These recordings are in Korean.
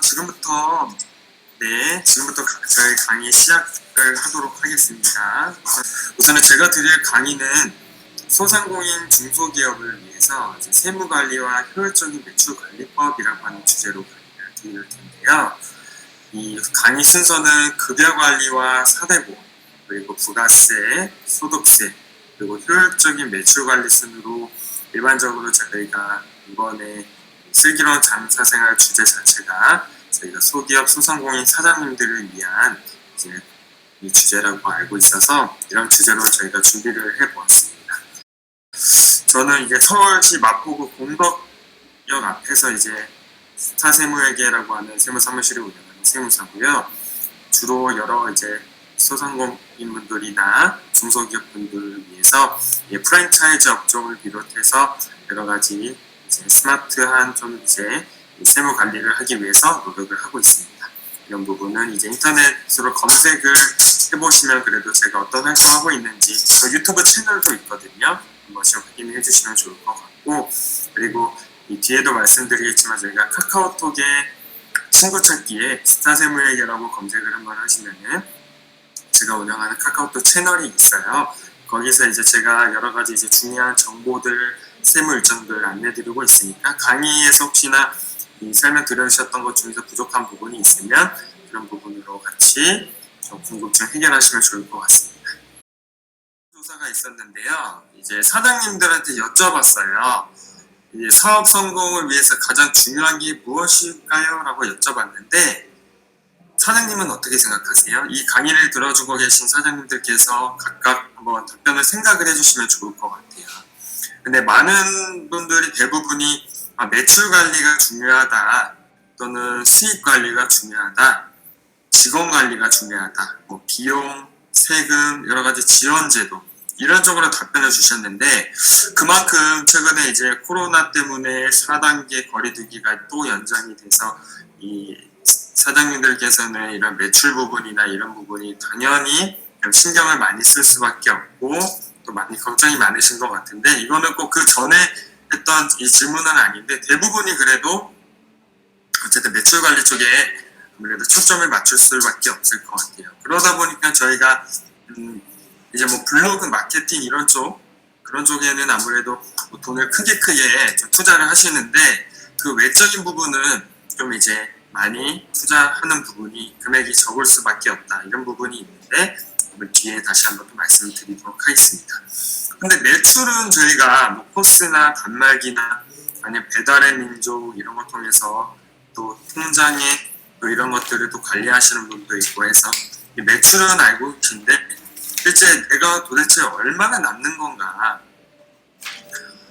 지금부터 지금부터 저희 강의 시작을 하도록 하겠습니다. 우선은 제가 드릴 강의는 소상공인 중소기업을 위해서 세무관리와 효율적인 매출관리법이라고 하는 주제로 강의를 드릴 텐데요. 이 강의 순서는 급여관리와 사대보험, 그리고 부가세, 소득세, 그리고 효율적인 매출관리 순으로 일반적으로 저희가 이번에 슬기로운 장사생활 주제 자체가 저희가 소기업 소상공인 사장님들을 위한 이제 이 주제라고 알고 있어서 이런 주제로 저희가 준비를 해보았습니다. 저는 이제 서울시 마포구 공덕역 앞에서 이제 스타세무회계라고 하는 세무사무실을 운영하는 세무사고요. 주로 여러 이제 소상공인분들이나 중소기업분들을 위해서 프랜차이즈 업종을 비롯해서 여러 가지 이제 스마트한 좀 이제 세무 관리를 하기 위해서 노력을 하고 있습니다. 이런 부분은 이제 인터넷으로 검색을 해보시면 그래도 제가 어떤 활동하고 있는지 유튜브 채널도 있거든요. 한 번씩 확인해 주시면 좋을 것 같고, 그리고 이 뒤에도 말씀드리겠지만 저희가 카카오톡에 친구 찾기에 스타세무회계라고 검색을 한번 하시면은 제가 운영하는 카카오톡 채널이 있어요. 거기서 이제 제가 여러 가지 이제 중요한 정보들, 세무 일정들 안내드리고 있으니까 강의에서 혹시나 설명 들으셨던 것 중에서 부족한 부분이 있으면 그런 부분으로 같이 궁금증 해결하시면 좋을 것 같습니다. 조사가 있었는데요. 이제 사장님들한테 여쭤봤어요. 이제 사업 성공을 위해서 가장 중요한 게 무엇일까요? 라고 여쭤봤는데 사장님은 어떻게 생각하세요? 이 강의를 들어주고 계신 사장님들께서 각각 한번 답변을 생각을 해주시면 좋을 것 같아요. 근데 많은 분들이 대부분이 매출 관리가 중요하다, 또는 수익 관리가 중요하다, 직원 관리가 중요하다, 뭐 비용, 세금, 여러 가지 지원 제도 이런 쪽으로 답변을 주셨는데 그만큼 최근에 이제 코로나 때문에 4단계 거리두기가 또 연장이 돼서 이 사장님들께서는 이런 매출 부분이나 이런 부분이 당연히 신경을 많이 쓸 수밖에 없고 또 많이 걱정이 많으신 것 같은데 이거는 꼭 그 전에 했던 이 질문은 아닌데 대부분이 그래도 어쨌든 매출 관리 쪽에 아무래도 초점을 맞출 수밖에 없을 것 같아요. 그러다 보니까 저희가 이제 뭐 블로그 마케팅 이런 쪽 그런 쪽에는 아무래도 뭐 돈을 크게 좀 투자를 하시는데 그 외적인 부분은 좀 이제 많이 투자하는 부분이 금액이 적을 수밖에 없다 이런 부분이 있는데 뒤에 다시 한번 또 말씀을 드리도록 하겠습니다. 근데 매출은 저희가 뭐 포스나 단말기나 아니면 배달의 민족 이런 걸 통해서 또 통장에 또 이런 것들을 또 관리하시는 분도 있고 해서 매출은 알고 계신데 실제 내가 도대체 얼마나 남는 건가,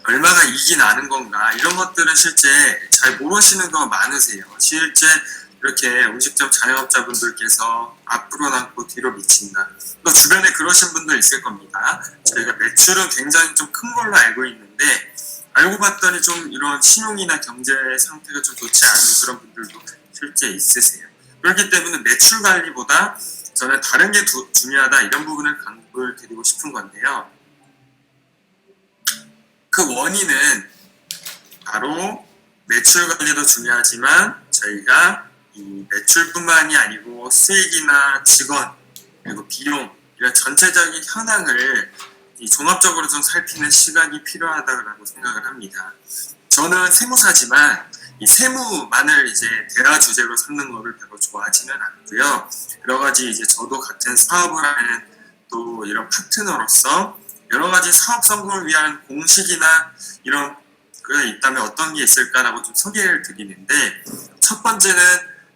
얼마나 이익이 나는 건가 이런 것들은 실제 잘 모르시는 거 많으세요. 실제 이렇게 음식점 자영업자분들께서 앞으로 남고 뒤로 미친다. 또 주변에 그러신 분들 있을 겁니다. 저희가 매출은 굉장히 좀 큰 걸로 알고 있는데 알고 봤더니 좀 이런 신용이나 경제 상태가 좀 좋지 않은 그런 분들도 실제 있으세요. 그렇기 때문에 매출 관리보다 저는 다른 게 중요하다 이런 부분을 강조를 드리고 싶은 건데요. 그 원인은 바로 매출 관리도 중요하지만 저희가 이 매출뿐만이 아니고 수익이나 직원 그리고 비용 이런 전체적인 현황을 이 종합적으로 좀 살피는 시각이 필요하다고 생각을 합니다. 저는 세무사지만 이 세무만을 이제 대화 주제로 삼는 거를 별로 좋아하지는 않고요. 여러 가지 이제 저도 같은 사업을 하는 또 이런 파트너로서 여러 가지 사업 성공을 위한 공식이나 이런 게 있다면 어떤 게 있을까라고 좀 소개를 드리는데 첫 번째는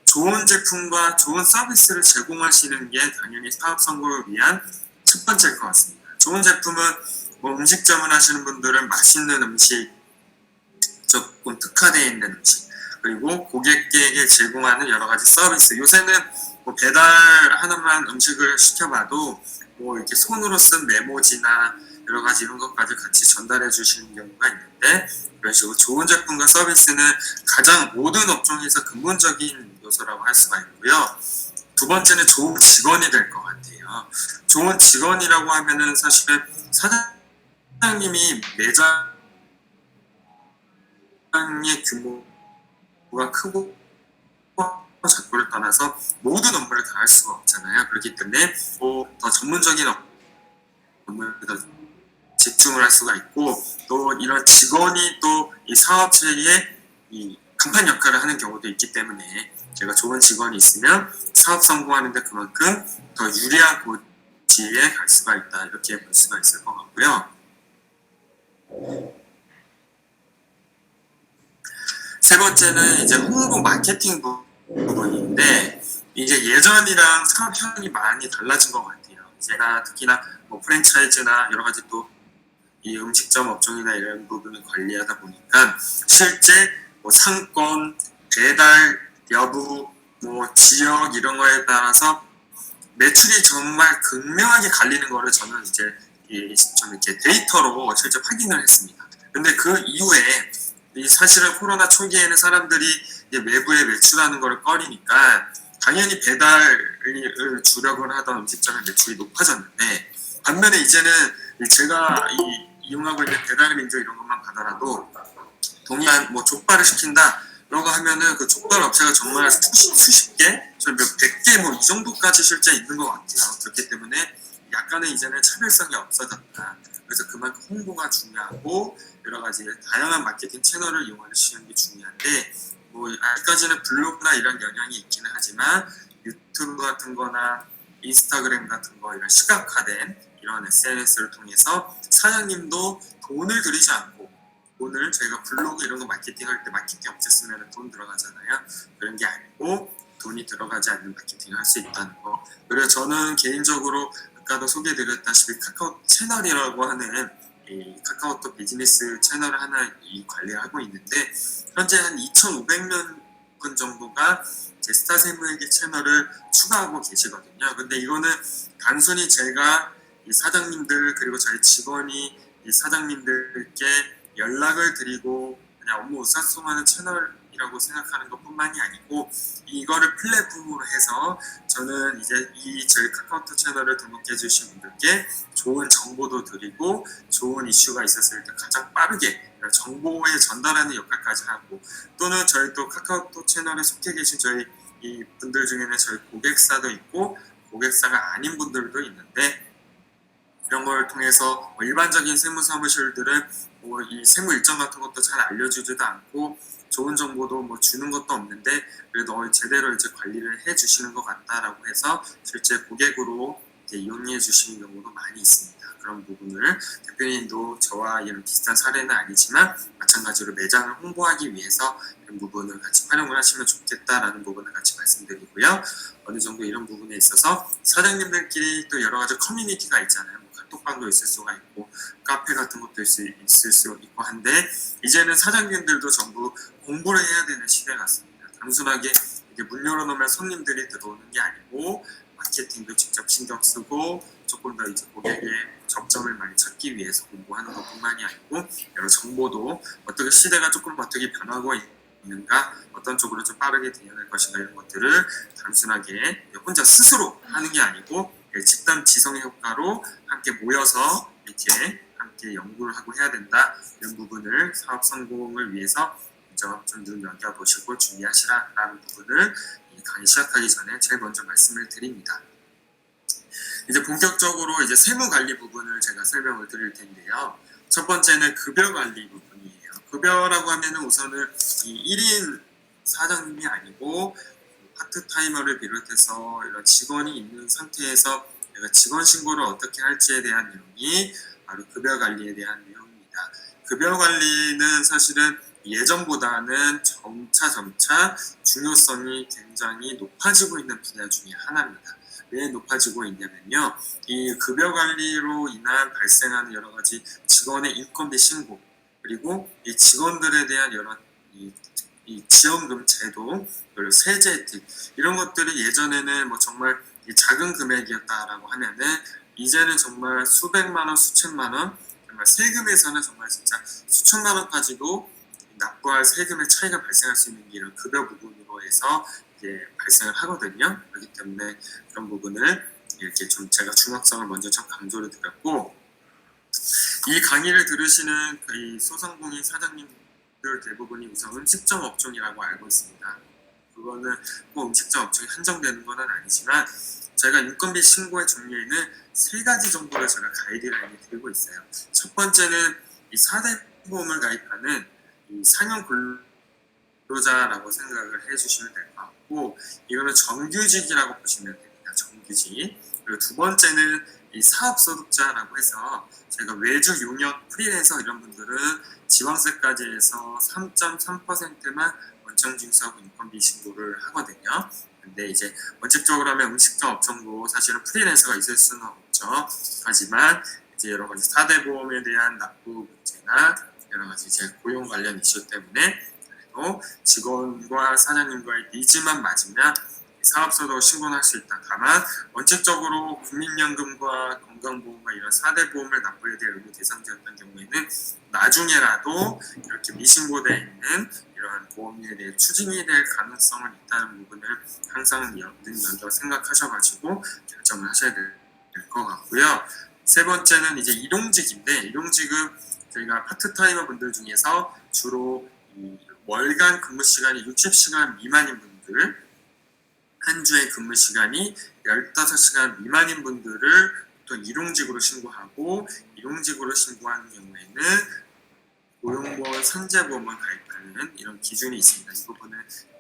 좋은 제품과 좋은 서비스를 제공하시는 게 당연히 사업 성공을 위한 첫 번째일 것 같습니다. 좋은 제품은 뭐 음식점을 하시는 분들은 맛있는 음식, 조금 특화되어 있는 음식, 그리고 고객에게 제공하는 여러 가지 서비스. 요새는 뭐 배달 하나만 음식을 시켜봐도 뭐 이렇게 손으로 쓴 메모지나 여러 가지 이런 것까지 같이 전달해 주시는 경우가 있는데 이런 식으로 좋은 제품과 서비스는 가장 모든 업종에서 근본적인 요소라고 할 수가 있고요. 두 번째는 좋은 직원이 될 것 같아요. 좋은 직원이라고 하면은 사실은 사장님이 매장의 규모가 크고 작고를 떠나서 모든 업무를 다 할 수가 없잖아요. 그렇기 때문에 더 전문적인 업무에 더 집중을 할 수가 있고, 또 이런 직원이 또 이 사업체의 이 간판 역할을 하는 경우도 있기 때문에 제가 좋은 직원이 있으면 사업 성공하는데 그만큼 더 유리한 고지에 갈 수가 있다, 이렇게 볼 수가 있을 것 같고요. 세 번째는 이제 홍보 마케팅 부분인데, 이제 예전이랑 사업 현황이 많이 달라진 것 같아요. 제가 특히나 뭐 프랜차이즈나 여러 가지 또 이 음식점 업종이나 이런 부분을 관리하다 보니까 실제 뭐 상권, 배달 여부, 뭐 지역 이런 거에 따라서 매출이 정말 극명하게 갈리는 거를 저는 이제 좀 이렇게 데이터로 직접 확인을 했습니다. 근데 그 이후에 사실은 코로나 초기에는 사람들이 외부에 매출하는 거를 꺼리니까 당연히 배달을 주력을 하던 음식점의 매출이 높아졌는데, 반면에 이제는 제가 이용하고 있는 배달의 민족 이런 것만 가더라도 동일한 뭐 족발을 시킨다라고 하면은 그 족발 업체가 정말 수십 개, 몇 백 개 뭐 이 정도까지 실제 있는 것 같아요. 그렇기 때문에 약간은 이제는 차별성이 없어졌다. 그래서 그만큼 홍보가 중요하고 여러 가지 다양한 마케팅 채널을 이용하시는 게 중요한데, 뭐 아직까지는 블로그나 이런 영향이 있기는 하지만 유튜브 같은 거나 인스타그램 같은 거 이런 시각화된 이런 SNS를 통해서 사장님도 돈을 들이지 않고, 돈을 저희가 블로그 이런 거 마케팅할 때 마케팅 업체 쓰면 돈 들어가잖아요. 그런 게 아니고 돈이 들어가지 않는 마케팅을 할 수 있다는 거. 그리고 저는 개인적으로 아까도 소개드렸다시피 카카오 채널이라고 하는 이 카카오톡 비즈니스 채널을 하나 관리하고 있는데, 현재 한 2,500명 정도가 제 스타세무회계 채널을 추가하고 계시거든요. 근데 이거는 단순히 제가 이 사장님들 그리고 저희 직원이 이 사장님들께 연락을 드리고 그냥 업무 의사소통하는 채널이라고 생각하는 것뿐만이 아니고, 이거를 플랫폼으로 해서 저는 이제 저희 카카오톡 채널을 등록해 주신 분들께 좋은 정보도 드리고 좋은 이슈가 있었을 때 가장 빠르게 정보에 전달하는 역할까지 하고, 또는 저희 또 카카오톡 채널에 속해 계신 저희 이 분들 중에는 저희 고객사도 있고 고객사가 아닌 분들도 있는데, 이런 걸 통해서 일반적인 세무사무실들은 이 세무 일정 같은 것도 잘 알려주지도 않고 좋은 정보도 뭐 주는 것도 없는데 그래도 제대로 이제 관리를 해주시는 것 같다라고 해서 실제 고객으로 이용해 주시는 경우도 많이 있습니다. 그런 부분을 대표님도 저와 이런 비슷한 사례는 아니지만 마찬가지로 매장을 홍보하기 위해서 이런 부분을 같이 활용을 하시면 좋겠다라는 부분을 같이 말씀드리고요. 어느 정도 이런 부분에 있어서 사장님들끼리 또 여러 가지 커뮤니티가 있잖아요. 카톡방도 있을 수가 있고 카페 같은 것도 있을 수 있고 한데, 이제는 사장님들도 전부 공부를 해야 되는 시대 같습니다. 단순하게 이게 문 열어놓으면 손님들이 들어오는 게 아니고 마케팅도 직접 신경 쓰고 조금 더 이제 고객의 접점을 많이 찾기 위해서 공부하는 것뿐만이 아니고 여러 정보도 어떻게 시대가 조금 어떻게 변하고 있는가, 어떤 쪽으로 좀 빠르게 대응할 것인가, 이런 것들을 단순하게 혼자 스스로 하는 게 아니고 집단 지성의 효과로 함께 모여서 이렇게 함께 연구를 하고 해야 된다. 이런 부분을 사업 성공을 위해서 먼저 좀 눈여겨보시고 준비하시라라는 부분을 강의 시작하기 전에 제일 먼저 말씀을 드립니다. 이제 본격적으로 이제 세무 관리 부분을 제가 설명을 드릴 텐데요. 첫 번째는 급여 관리 부분이에요. 급여라고 하면은 우선은 이 1인 사장님이 아니고 파트타이머를 비롯해서 이런 직원이 있는 상태에서 내가 직원 신고를 어떻게 할지에 대한 내용이 바로 급여 관리에 대한 내용입니다. 급여 관리는 사실은 예전보다는 점차 중요성이 굉장히 높아지고 있는 분야 중에 하나입니다. 왜 높아지고 있냐면요, 이 급여 관리로 인한 발생하는 여러 가지 직원의 인건비 신고, 그리고 이 직원들에 대한 여러 이 지원금 제도, 그리고 세제 혜택, 이런 것들이 예전에는 뭐 정말 작은 금액이었다라고 하면은 이제는 정말 수백만 원, 수천만 원, 정말 세금에서는 정말 진짜 수천만 원까지도 납부할 세금의 차이가 발생할 수 있는 게 이런 급여 부분으로 해서 이제 발생을 하거든요. 그렇기 때문에 그런 부분을 이렇게 좀 제가 중요성을 먼저 좀 강조를 드렸고, 이 강의를 들으시는 이 소상공인 사장님들 대부분이 우선 음식점 업종이라고 알고 있습니다. 그거는 뭐 음식점 업종이 한정되는 건 아니지만 저희가 인건비 신고의 종류에는 3가지 정도를 제가 가이드라인에 들고 있어요. 첫 번째는 이 4대 보험을 가입하는 이 상용 근로자라고 생각을 해주시면 될 것 같고, 이거는 정규직이라고 보시면 됩니다. 정규직. 그리고 두 번째는 이 사업소득자라고 해서 제가 외주, 용역, 프리랜서 이런 분들은 지방세까지 해서 3.3%만 원청징수하고 인건비 신고를 하거든요. 근데 이제 원칙적으로 하면 음식점 업종도 사실은 프리랜서가 있을 수는 없죠. 하지만 이제 여러 가지 4대 보험에 대한 납부 문제나 여러 가지 이제 고용 관련 이슈 때문에 그래도 직원과 사장님과의 니즈만 맞으면 사업소득 신고는 할 수 있다. 다만 원칙적으로 국민연금과 건강보험과 이런 4대 보험을 납부해야 될 의무 대상자였던 경우에는 나중에라도 이렇게 미신고되어 있는 이런 보험료에 대해 추징이 될 가능성은 있다는 부분을 항상 연결 생각하셔가지고 결정을 하셔야 될 것 같고요. 세 번째는 이제 일용직인데, 일용직은 저희가 파트타이머 분들 중에서 주로 월간 근무 시간이 60시간 미만인 분들, 한 주의 근무 시간이 15시간 미만인 분들을 또 일용직으로 신고하고, 일용직으로 신고하는 경우에는 고용보험 선제보험을 가입하는 이런 기준이 있습니다. 이 부분은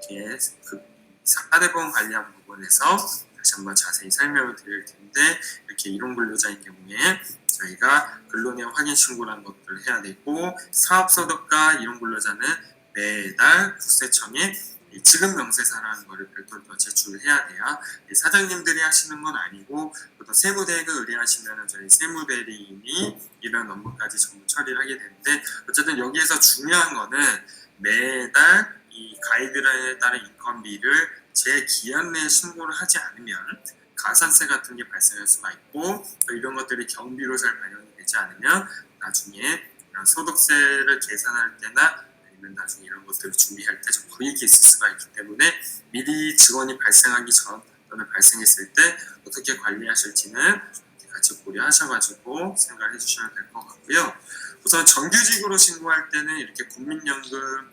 뒤에 그 4대 보험 관리한 부분에서 다시 한번 자세히 설명을 드릴 텐데, 이렇게 일용근로자인 경우에 저희가 근로내역 확인 신고라는 것들을 해야 되고, 사업소득과 일용근로자는 매달 국세청에 지급 명세서라는 것을 별도로 더 제출해야 돼요. 사장님들이 하시는 건 아니고 또 세무대행을 의뢰하시면 저희 세무대리인이 이런 업무까지 전부 처리를 하게 되는데, 어쨌든 여기에서 중요한 거는 매달 이 가이드라인에 따른 인건비를 제 기한 내에 신고를 하지 않으면 가산세 같은 게 발생할 수가 있고, 또 이런 것들이 경비로 잘 반영이 되지 않으면 나중에 소득세를 계산할 때나 아니면 나중에 이런 것들을 준비할 때 좀 불이익이 있을 수가 있기 때문에 미리 직원이 발생하기 전 또는 발생했을 때 어떻게 관리하실지는 같이 고려하셔가지고 생각을 해주시면 될 것 같고요. 우선 정규직으로 신고할 때는 이렇게 국민연금,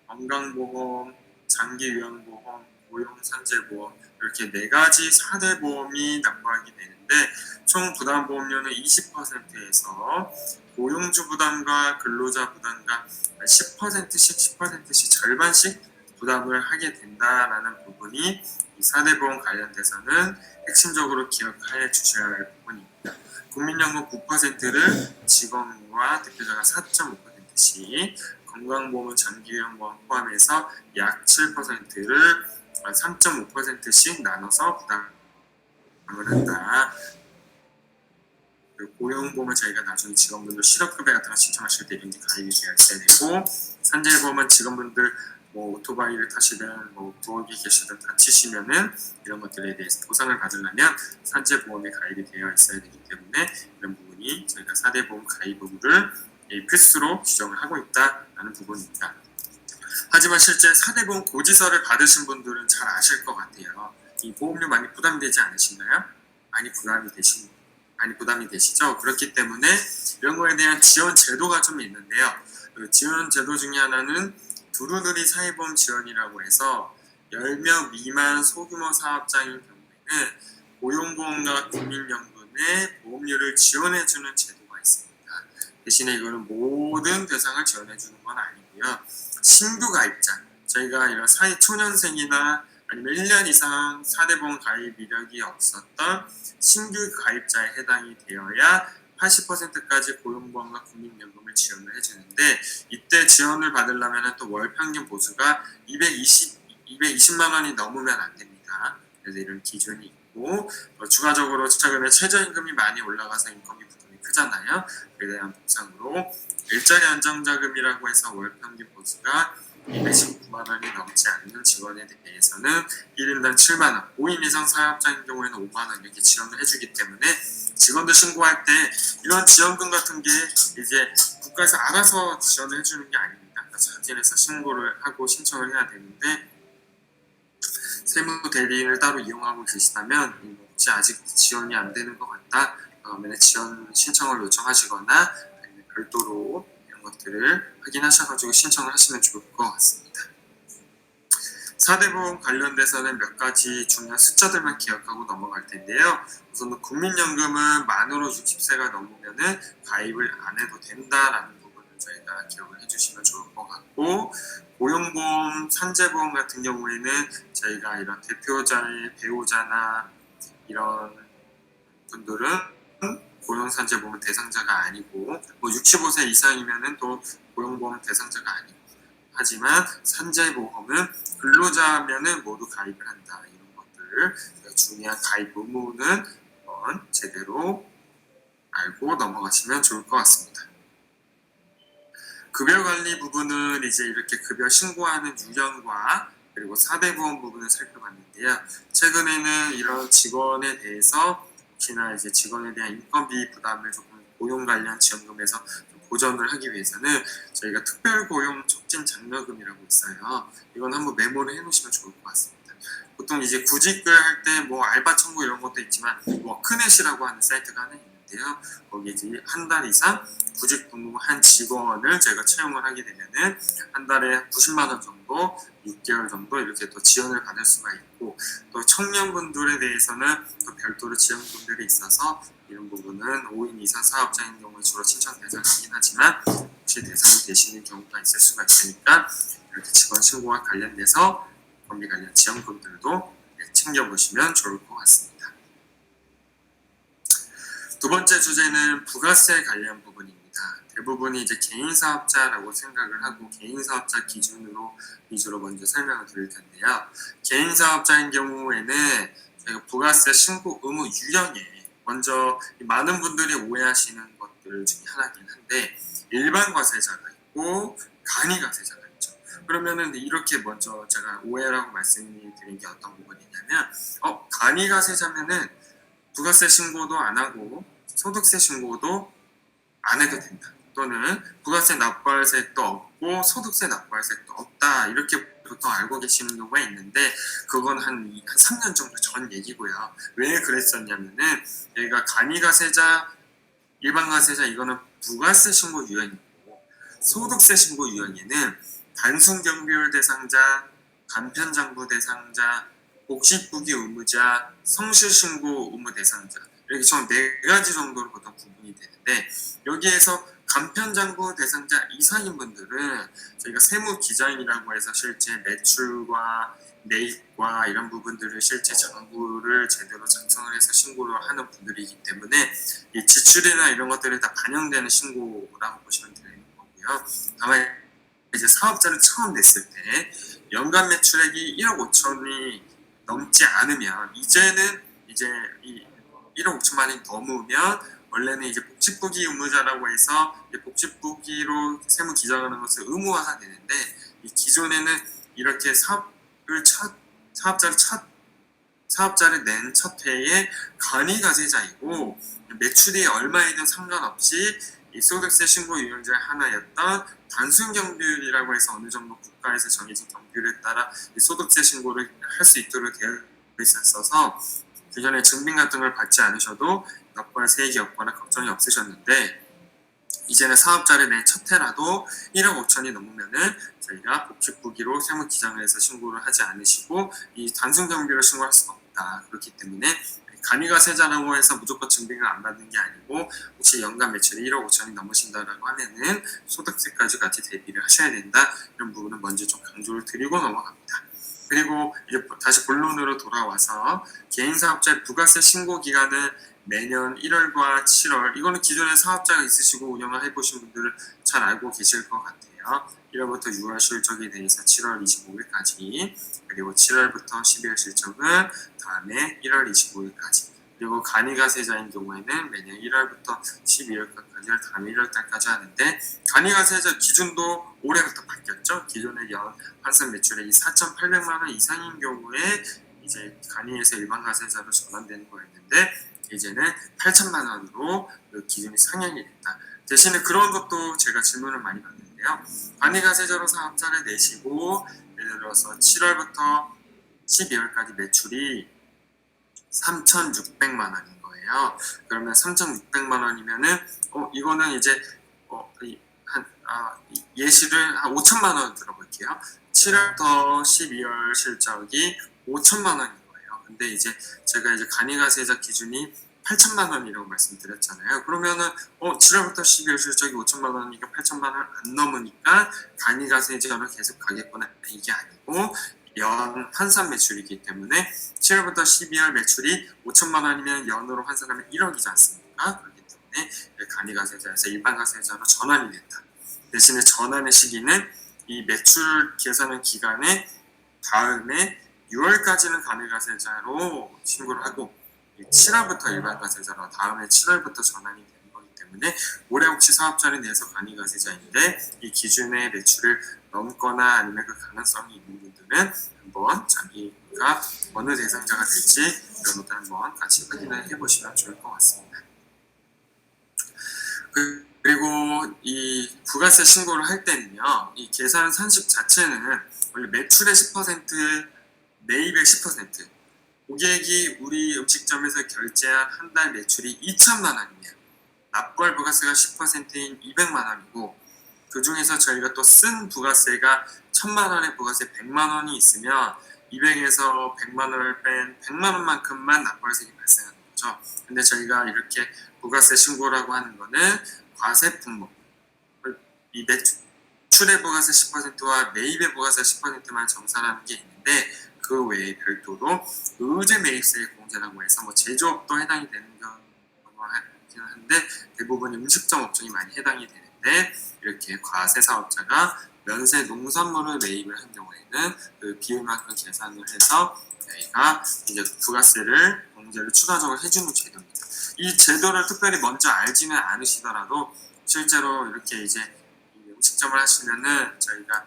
건강보험, 장기요양보험, 고용산재보험 이렇게 4가지 4대 보험이 납부하게 되는데, 총 부담보험료는 20%에서 고용주 부담과 근로자 부담과 10%씩 절반씩 부담을 하게 된다라는 부분이 이 4대 보험 관련돼서는 핵심적으로 기억해 주셔야 할 부분입니다. 국민연금 9%를 직원과 대표자가 4.5%씩, 건강보험은 장기요양보험 포함해서 약 7%를 3.5%씩 나눠서 부담을 한다. 고용보험은 저희가 나중에 직원분들 실업급여 같은 거 신청하실 때 이런 게 가입이 되어 있어야 되고, 산재보험은 직원분들 뭐 오토바이를 타시든 뭐 부엌에 계시든 다치시면은 이런 것들에 대해서 보상을 받으려면 산재보험에 가입이 되어 있어야 되기 때문에 이런 부분이 저희가 4대 보험 가입 의무를 필수로 규정을 하고 있다라는 부분입니다. 하지만 실제 4대 보험 고지서를 받으신 분들은 잘 아실 것 같아요. 이 보험료 많이 부담되지 않으신가요? 많이 부담이 되시죠? 그렇기 때문에 이런 거에 대한 지원 제도가 좀 있는데요. 그 지원 제도 중에 하나는 두루누리 사회보험 지원이라고 해서 10명 미만 소규모 사업장인 경우에는 고용보험과 국민연금의 보험료를 지원해주는 제도가 있습니다. 대신에 이거는 모든 대상을 지원해주는 건 아니고요. 신규 가입자, 저희가 이런 초년생이나 아니면 1년 이상 4대 보험 가입 이력이 없었던 신규 가입자에 해당이 되어야 80%까지 고용보험과 국민연금을 지원을 해주는데, 이때 지원을 받으려면 또 월 평균 보수가 220만 원이 넘으면 안 됩니다. 그래서 이런 기준이 있고, 추가적으로 최근에 최저임금이 많이 올라가서 인건비 부담이 크잖아요. 그에 대한 보상으로 일자리 안정자금이라고 해서 월 평균 보수가 219만 원이 넘지 않는 직원에 대해서는 1인당 7만 원, 5인 이상 사업자인 경우에는 5만 원 이렇게 지원을 해주기 때문에 직원들 신고할 때 이런 지원금 같은 게 이제 국가에서 알아서 지원을 해주는 게 아닙니다. 자진해서 신고를 하고 신청을 해야 되는데, 세무 대리인을 따로 이용하고 계시다면 혹시 아직 지원이 안 되는 것 같다 그러면 지원 신청을 요청하시거나 아니면 별도로 이런 것들을 확인하셔가지고 신청을 하시면 좋을 것 같습니다. 4대 보험 관련돼서는 몇 가지 중요한 숫자들만 기억하고 넘어갈 텐데요. 우선 국민연금은 만으로 60세가 넘으면은 가입을 안 해도 된다라는 부분을 저희가 기억을 해주시면 좋을 것 같고, 고용보험, 산재보험 같은 경우에는 저희가 이런 대표자의 배우자나 이런 분들은 고용산재보험 대상자가 아니고, 뭐 65세 이상이면은 또 고용보험 대상자가 아니고, 하지만 산재보험은 근로자면은 모두 가입을 한다. 이런 것들 중요한 가입 의무는 한번 제대로 알고 넘어가시면 좋을 것 같습니다. 급여 관리 부분은 이제 이렇게 급여 신고하는 유형과 그리고 4대 보험 부분을 살펴봤는데요. 최근에는 이런 직원에 대해서 혹시나 이제 직원에 대한 인건비 부담을 조금 고용 관련 지원금에서 보전을 하기 위해서는 저희가 특별고용 촉진 장려금이라고 있어요. 이건 한번 메모를 해놓으시면 좋을 것 같습니다. 보통 이제 구직을 할 때 뭐 알바 청구 이런 것도 있지만 워크넷이라고 하는 사이트가 하나 있는데요. 거기에 이제 한 달 이상 구직 근무한 직원을 저희가 채용을 하게 되면은 한 달에 90만 원 정도 6개월 정도 이렇게 또 지원을 받을 수가 있고, 또 청년분들에 대해서는 또 별도로 지원금들이 있어서 이런 부분은 5인 이상 사업자인 경우에 주로 신청 대상이긴 하지만 혹시 대상이 되시는 경우가 있을 수가 있으니까 이렇게 직원 신고와 관련돼서 건비 관련 지원금들도 챙겨보시면 좋을 것 같습니다. 두 번째 주제는 부가세 관련 부분입니다. 대부분이 이제 개인 사업자라고 생각을 하고 개인 사업자 기준으로 위주로 먼저 설명을 드릴 텐데요. 개인 사업자인 경우에는 저희가 부가세 신고 의무 유형에 먼저 많은 분들이 오해하시는 것들 중에 하나긴 한데, 일반 과세자가 있고 간이 과세자가 있죠. 그러면은 이렇게 먼저 제가 오해라고 말씀드린 게 어떤 부분이냐면, 간이 과세자면은 부가세 신고도 안 하고 소득세 신고도 안 해도 된다. 또는 부가세 납부할세도 없고 소득세 납부할세도 없다. 이렇게 보통 알고 계시는 경우가 있는데, 그건 한 3년 정도 전 얘기고요. 왜 그랬었냐면은 여기가 간이가세자, 일반가세자 이거는 부가세 신고 유형이고, 소득세 신고 유형에는 단순 경비율 대상자, 간편장부 대상자, 복식부기 의무자, 성실신고 의무 대상자, 이렇게 총 4가지 정도로 보통 구분이 되는데, 여기에서 간편장부 대상자 이상인 분들은 저희가 세무기장이라고 해서 실제 매출과 매입과 이런 부분들을 실제 장부를 제대로 작성을 해서 신고를 하는 분들이기 때문에 이 지출이나 이런 것들이 다 반영되는 신고라고 보시면 되는 거고요. 다만 이제 사업자를 처음 냈을 때 연간 매출액이 1억 5천이 넘지 않으면, 이제는 이제 이 1억 5천만 원이 넘으면 원래는 이제 복직부기 의무자라고 해서 복직부기로 세무 기장하는 것을 의무화가 되는데, 이 기존에는 이렇게 사업자를 낸 첫 해에 간이가세자이고 매출이 얼마이든 상관없이 이 소득세 신고 유형제 하나였던 단순 경비율이라고 해서 어느 정도 국가에서 정해진 경비율에 따라 이 소득세 신고를 할 수 있도록 되어 있었어서 기존에 증빙 같은 걸 받지 않으셔도 납부할 세액이 없거나 걱정이 없으셨는데, 이제는 사업자를 낸 첫 해라도 1억 5천이 넘으면은 저희가 복직부기로 세무기장을 해서 신고를 하지 않으시고 이 단순 경비로 신고할 수가 없다. 그렇기 때문에 간이가세자라고 해서 무조건 증빙을 안 받는 게 아니고, 혹시 연간 매출이 1억 5천이 넘으신다라고 하면은 소득세까지 같이 대비를 하셔야 된다. 이런 부분은 먼저 좀 강조를 드리고 넘어갑니다. 그리고 이제 다시 본론으로 돌아와서 개인 사업자의 부가세 신고 기간은 매년 1월과 7월, 이거는 기존에 사업자가 있으시고 운영을 해보신 분들은 잘 알고 계실 것 같아요. 1월부터 6월 실적에 대해서 7월 25일까지, 그리고 7월부터 12월 실적은 다음에 1월 25일까지, 그리고 간이가세자인 경우에는 매년 1월부터 12월까지, 다음 1월달까지 하는데, 간이가세자 기준도 올해부터 바뀌었죠. 기존의 연 환산 매출액이 4,800만 원 이상인 경우에 이제 간이에서 일반가세자로 전환되는 거였는데, 이제는 8천만 원으로 그 기준이 상향이 됐다. 대신에 그런 것도 제가 질문을 많이 받는데요. 간이가세자로 사업자를 내시고 예를 들어서 7월부터 12월까지 매출이 3,600만 원인 거예요. 그러면 3,600만 원이면은 이거는 이제 예시를 한 5천만 원 들어볼게요. 7월부터 12월 실적이 5천만 원인 거예요. 근데 이제 제가 이제 간이가세자 기준이 8천만 원이라고 말씀드렸잖아요. 그러면은 7월부터 12월 실적이 5천만 원이니까 8천만 원 안 넘으니까 간이가세자로 계속 가겠구나. 이게 아니고 연 환산 매출이기 때문에 7월부터 12월 매출이 5천만 원이면 연으로 환산하면 1억이지 않습니까? 그렇기 때문에 간이가세자에서 일반가세자로 전환이 된다. 대신에 전환의 시기는 이 매출 계산한 기간에 다음에 6월까지는 간이가세자로 신고를 하고 7월부터 일반가세자로 다음에 7월부터 전환이 되는 거기 때문에 올해 혹시 사업자를 내서 간이가세자인데 이 기준의 매출을 넘거나 아니면 그 가능성이 있는 분들은 한번 자기가 어느 대상자가 될지 이런 것들 한번 같이 확인을 해보시면 좋을 것 같습니다. 그리고 이 부가세 신고를 할 때는요, 이 계산 산식 자체는 원래 매출의 10%, 매입의 10%, 고객이 우리 음식점에서 결제한 한 달 매출이 2천만 원이면 납부할 부가세가 10%인 200만 원이고, 그 중에서 저희가 또 쓴 부가세가 1,000만 원의 부가세 100만 원이 있으면 200에서 100만 원을 뺀 100만 원만큼만 납부할세가 발생하는 거죠. 근데 저희가 이렇게 부가세 신고라고 하는 거는 과세 품목, 이 매출의 부가세 10%와 매입의 부가세 10%만 정산하는 게 있는데 그 외에 별도로 의제 매입세 공제라고 해서 뭐 제조업도 해당이 되는 경우가 있긴 한데 대부분 음식점 업종이 많이 해당이 되는데 이렇게 과세 사업자가 면세 농산물을 매입을 한 경우에는 그 비율만큼 계산을 해서 저희가 이제 부가세를 공제를 추가적으로 해주는 제도입니다. 이 제도를 특별히 먼저 알지는 않으시더라도 실제로 이렇게 이제 음식점을 하시면은 저희가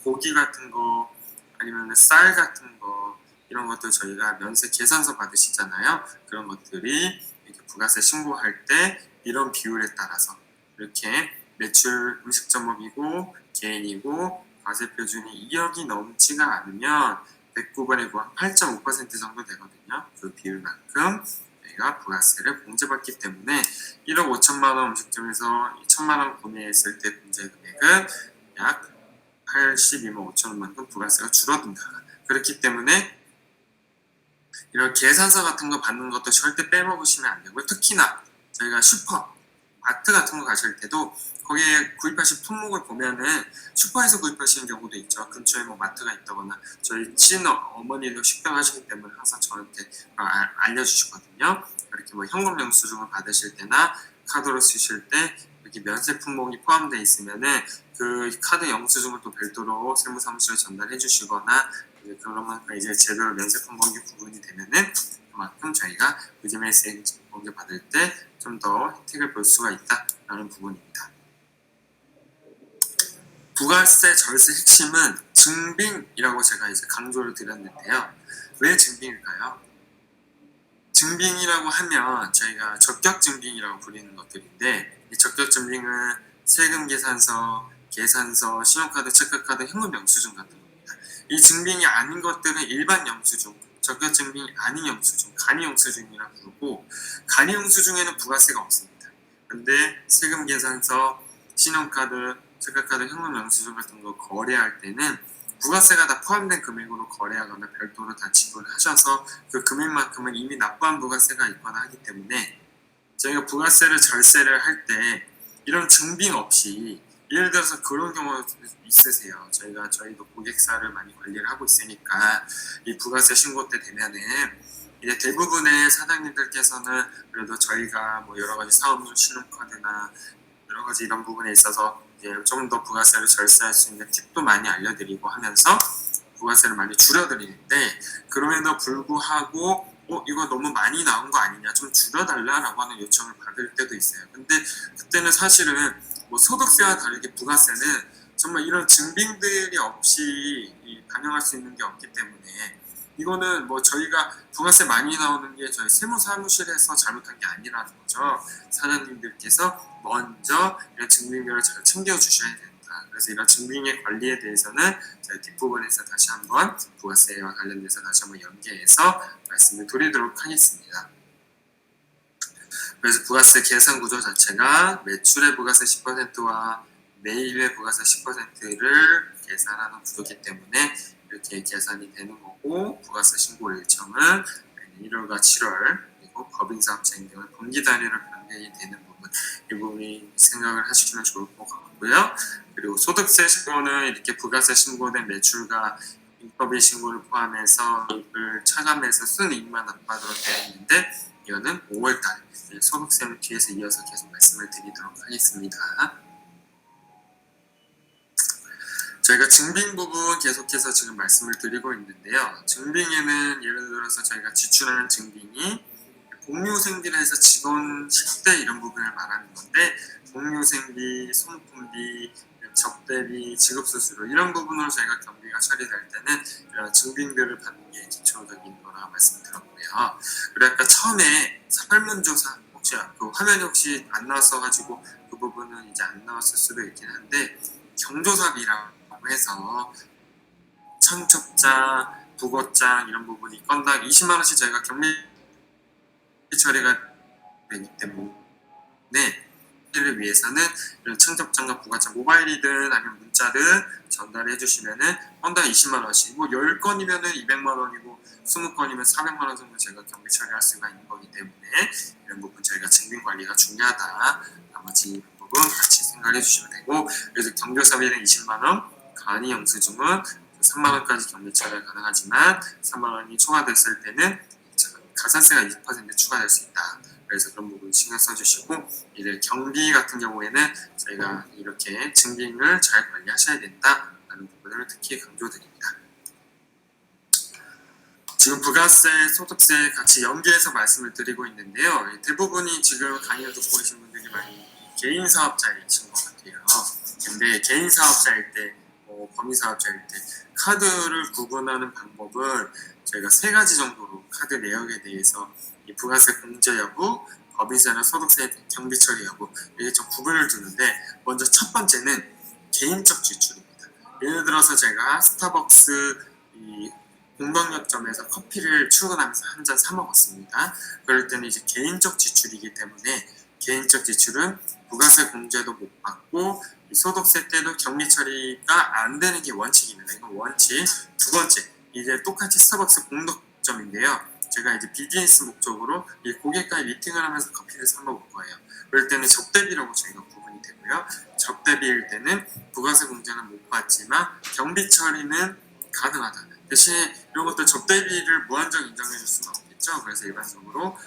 고기 같은 거 아니면 쌀 같은 거 이런 것들 저희가 면세 계산서 받으시잖아요. 그런 것들이 이렇게 부가세 신고할 때 이런 비율에 따라서 이렇게 매출 음식점업이고 개인이고 과세 표준이 2억이 넘지가 않으면 109번에 구한 8.5% 정도 되거든요. 그 비율만큼 저희가 부가세를 공제받기 때문에 1억 5천만 원 음식점에서 2천만 원 구매했을 때 공제 금액은 약 82만 5천 원만큼 부가세가 줄어든다. 그렇기 때문에 이런 계산서 같은 거 받는 것도 절대 빼먹으시면 안 되고요. 특히나 저희가 슈퍼, 마트 같은 거 가실 때도 거기에 구입하신 품목을 보면은 슈퍼에서 구입하시는 경우도 있죠. 근처에 뭐 마트가 있다거나 저희 친어머니도 식당 하시기 때문에 항상 저한테 알려주시거든요. 이렇게 뭐 현금 영수증을 받으실 때나 카드로 쓰실 때 여기 면세 품목이 포함되어 있으면은 그 카드 영수증을 또 별도로 세무사무소에 전달해 주시거나 그러면 이제 제대로 면세 품목이 구분이 되면은 그만큼 저희가 의제매입세 공제 받을 때 좀 더 혜택을 볼 수가 있다라는 부분입니다. 부가세 절세 핵심은 증빙이라고 제가 이제 강조를 드렸는데요. 왜 증빙일까요? 증빙이라고 하면 저희가 적격 증빙이라고 부르는 것들인데 이 적격 증빙은 세금 계산서, 계산서, 신용카드, 체크카드, 현금 영수증 같은 겁니다. 이 증빙이 아닌 것들은 일반 영수증, 적격 증빙이 아닌 영수증, 간이 영수증이라고 부르고 간이 영수증에는 부가세가 없습니다. 근데 세금 계산서, 신용카드, 체크카드, 현금 영수증 같은 거 거래할 때는 부가세가 다 포함된 금액으로 거래하거나 별도로 다 지불하셔서 그 금액만큼은 이미 납부한 부가세가 있거나 하기 때문에 저희가 부가세를 절세를 할 때 이런 증빙 없이 예를 들어서 그런 경우가 있으세요. 저희도 고객사를 많이 관리를 하고 있으니까 이 부가세 신고 때 되면은 이제 대부분의 사장님들께서는 그래도 저희가 뭐 여러 가지 사업용 신용카드나 여러 가지 이런 부분에 있어서 이제 좀 더 부가세를 절세할 수 있는 팁도 많이 알려드리고 하면서 부가세를 많이 줄여드리는데 그럼에도 불구하고 이거 너무 많이 나온 거 아니냐 좀 줄여달라라고 하는 요청을 받을 때도 있어요. 근데 그때는 사실은 뭐 소득세와 다르게 부가세는 정말 이런 증빙들이 없이 반영할 수 있는 게 없기 때문에 이거는 뭐 저희가 부가세 많이 나오는 게 저희 세무사무실에서 잘못한 게 아니라는 거죠. 사장님들께서 먼저 이런 증빙들을 잘 챙겨주셔야 된다. 그래서 이런 증빙의 관리에 대해서는 저희 뒷부분에서 다시 한번 부가세와 관련돼서 다시 한번 연계해서 말씀을 드리도록 하겠습니다. 그래서 부가세 계산 구조 자체가 매출의 부가세 10%와 매입의 부가세 10%를 계산하는 구조이기 때문에 이렇게 계산이 되는 거고, 부가세 신고 일정은 1월과 7월, 그리고 법인사업자인 경우 분기 단위로 변경이 되는 부분, 이 부분이 생각을 하시면 좋을 것 같고요. 그리고 소득세 신고는 이렇게 부가세 신고된 매출과 인건비 신고를 포함해서 이익을 차감해서 순이익만 납부하도록 되어 있는데, 이거는 5월달 소득세는 뒤에서 이어서 계속 말씀을 드리도록 하겠습니다. 저희가 증빙 부분 계속해서 지금 말씀을 드리고 있는데요. 증빙에는 예를 들어서 저희가 지출하는 증빙이 공유생비라 해서 직원 10대 이런 부분을 말하는 건데, 공유생비, 손품비, 접대비, 지급수수료 이런 부분으로 저희가 경비가 처리될 때는 이런 증빙들을 받는 게 기초적인 거라 말씀드렸고요. 그리고 아까 처음에 설문조사 혹시 그 화면이 혹시 안 나왔어가지고 그 부분은 이제 안 나왔을 수도 있긴 한데, 경조사비라고 해서 청첩장, 부고장 이런 부분이 건당 20만 원씩 저희가 경비 처리가 되기 때문에 를 위해서는 이런 청첩장과 부가장 모바일이든 아니면 문자든 전달해 주시면은 건당 20만 원씩, 뭐 10건이면은 200만 원이고 20건이면 400만 원 정도 저희가 경비 처리할 수가 있는 거기 때문에 이런 부분 저희가 증빙 관리가 중요하다. 나머지 부분 같이 생각해 주시면 되고, 그래서 경조사비는 20만 원, 간이 영수증은 3만 원까지 경비 처리가 가능하지만 3만 원이 초과됐을 때는 가산세가 20% 추가될 수 있다. 그래서 그런 부분 신경 써주시고, 이제 경비 같은 경우에는 저희가 이렇게 증빙을 잘 관리하셔야 된다라는 부분을 특히 강조드립니다. 지금 부가세, 소득세 같이 연계해서 말씀을 드리고 있는데요. 대부분이 지금 강의를 듣고 계신 분들이 많이 개인 사업자이신 것 같아요. 근데 개인 사업자일 때, 범위사업자일 때 카드를 구분하는 방법은 저희가 3가지 정도로 카드 내역에 대해서 이 부가세 공제 여부, 법인세나 소득세 경비 처리 여부, 이게 좀 구분을 두는데, 먼저 첫 번째는 개인적 지출입니다. 예를 들어서 제가 스타벅스 이 공덕역점에서 커피를 출근하면서 한 잔 사 먹었습니다. 그럴 때는 이제 개인적 지출이기 때문에 개인적 지출은 부가세 공제도 못 받고 소득세 때도 경비 처리가 안 되는 게 원칙입니다. 이건 원칙. 두 번째, 이제 똑같이 스타벅스 공덕점인데요. 제가 이제 비즈니스 목적으로 이 고객과의 미팅을 하면서 커피를 사 먹을 거예요. 그럴 때는 접대비라고 저희가 구분이 되고요. 접대비일 때는 부가세 공제는 못 받지만 경비 처리는 가능하다. 대신에 이런 것들 접대비를 무한정 인정해 줄 수는 없겠죠. 그래서 일반적으로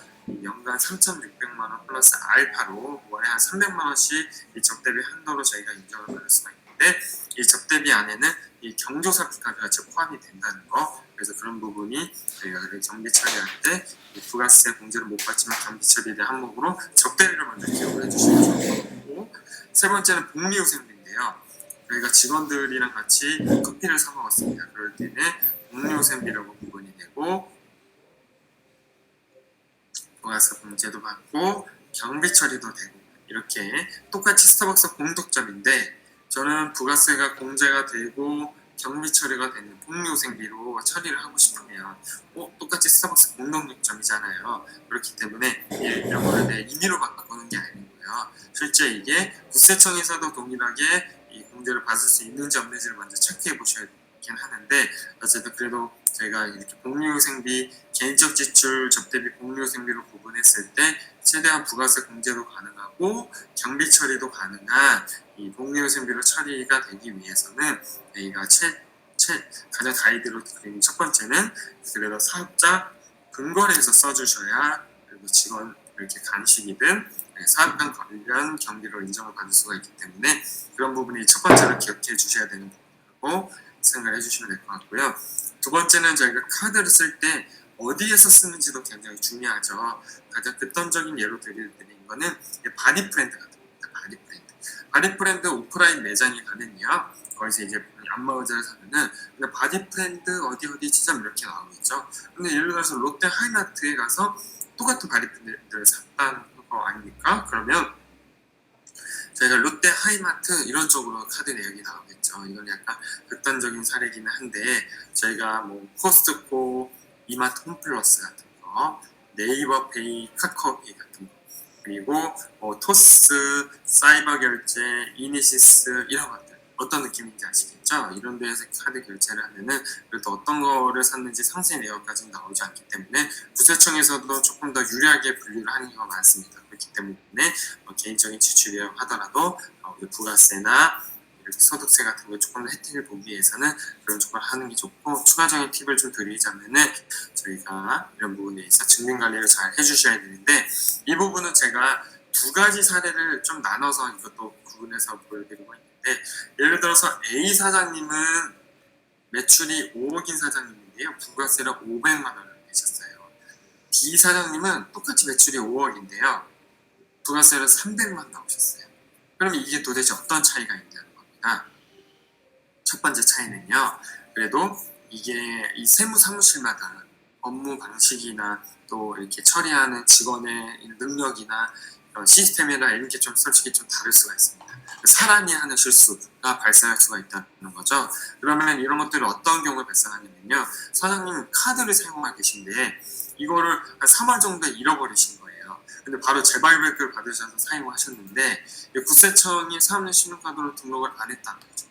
연간 3,600만 원 플러스 알파로 월에 한 300만 원씩 이 접대비 한도로 저희가 인정을 받을 수가 있는데, 이 접대비 안에는 이 경조사비까지 같이 포함이 된다는 거. 그래서 그런 부분이 저희가 경비 처리할 때 부가세 공제를 못 받지만 경비 처리에 대한 항목으로 접대비를 먼저 기억을 해주시면 좋을 것 같고, 세 번째는 복리후생비인데요. 저희가 직원들이랑 같이 커피를 사 먹었습니다. 그럴 때는 복리후생비라고 구분이 되고, 부가세 공제도 받고 경비 처리도 되고, 이렇게 똑같이 스타벅스 공덕점인데 저는 부가세가 공제가 되고 경비 처리가 되는 복리후생비로 처리를 하고 싶으면 똑같이 스타벅스 공동육점이잖아요. 그렇기 때문에 이런 거를 내 임의로 바꾸는 게 아니고요. 실제 이게 국세청에서도 동일하게 이 공제를 받을 수 있는지 없는지를 먼저 체크해 보셔야 되긴 하는데, 어쨌든 그래도 저희가 이렇게 복리후생비, 개인적 지출, 접대비, 복리후생비로 구분했을 때 최대한 부가세 공제도 가능하고 경비 처리도 가능한 이 복리후생비로 처리가 되기 위해서는 저희가 가장 가이드로 드리는 첫 번째는 그래도 사업자 근거리에서 써주셔야 그리고 직원 이렇게 간식이든 사업장 관련 경비로 인정을 받을 수가 있기 때문에 그런 부분이 첫 번째로 기억해 주셔야 되는 부분이라고 생각을 해주시면 될 것 같고요. 두 번째는 저희가 카드를 쓸 때 어디에서 쓰는지도 굉장히 중요하죠. 가장 극단적인 예로 드리는 거는 바디프렌드 같은 겁니다. 바디프렌드 오프라인 매장에 가면요, 거기서 이제 안마의자를 사면은 바디프렌드 어디 지점 이렇게 나오겠죠. 근데 예를 들어서 롯데 하이마트에 가서 똑같은 바디프렌드를 샀다는 거 아닙니까? 그러면 저희가 롯데 하이마트 이런 쪽으로 카드 내역이 나오겠죠. 이건 약간 극단적인 사례기는 한데, 저희가 뭐 코스트코, 이마트 홈플러스 같은 거, 네이버 페이, 카카오페이 같은 거, 그리고 토스, 사이버 결제, 이니시스 이런 것들, 어떤 느낌인지 아시겠죠? 이런 데에서 카드 결제를 하면은 그래도 어떤 거를 샀는지 상세 내역까지는 나오지 않기 때문에 국세청에서도 조금 더 유리하게 분류를 하는 경우가 많습니다. 그렇기 때문에 개인적인 지출이라고 하더라도 우리 부가세나 이렇게 소득세 같은 거 조금 더 혜택을 보기 위해서는 그런 쪽을 하는 게 좋고, 추가적인 팁을 좀 드리자면은 저희가 이런 부분에 있어 증빙 관리를 잘 해주셔야 되는데, 이 부분은 제가 두 가지 사례를 좀 나눠서 이것도 구분해서 보여드리고 있는데, 예를 들어서 A 사장님은 매출이 5억인 사장님인데요, 부가세를 500만 원을 내셨어요. B 사장님은 똑같이 매출이 5억인데요, 부가세를 300만 나오셨어요. 그러면 이게 도대체 어떤 차이가 있냐는 겁니다. 첫 번째 차이는요, 그래도 이게 이 세무사무실마다 업무 방식이나 또 이렇게 처리하는 직원의 능력이나 시스템이나 이런 게 좀 솔직히 좀 다를 수가 있습니다. 사람이 하는 실수가 발생할 수가 있다는 거죠. 그러면 이런 것들이 어떤 경우에 발생하냐면요, 사장님 카드를 사용하고 계신데 이거를 한 3월 정도에 잃어버리신 거예요. 근데 바로 재발급을 받으셔서 사용하셨는데 국세청이 사업용 신용카드로 등록을 안 했다는 거죠.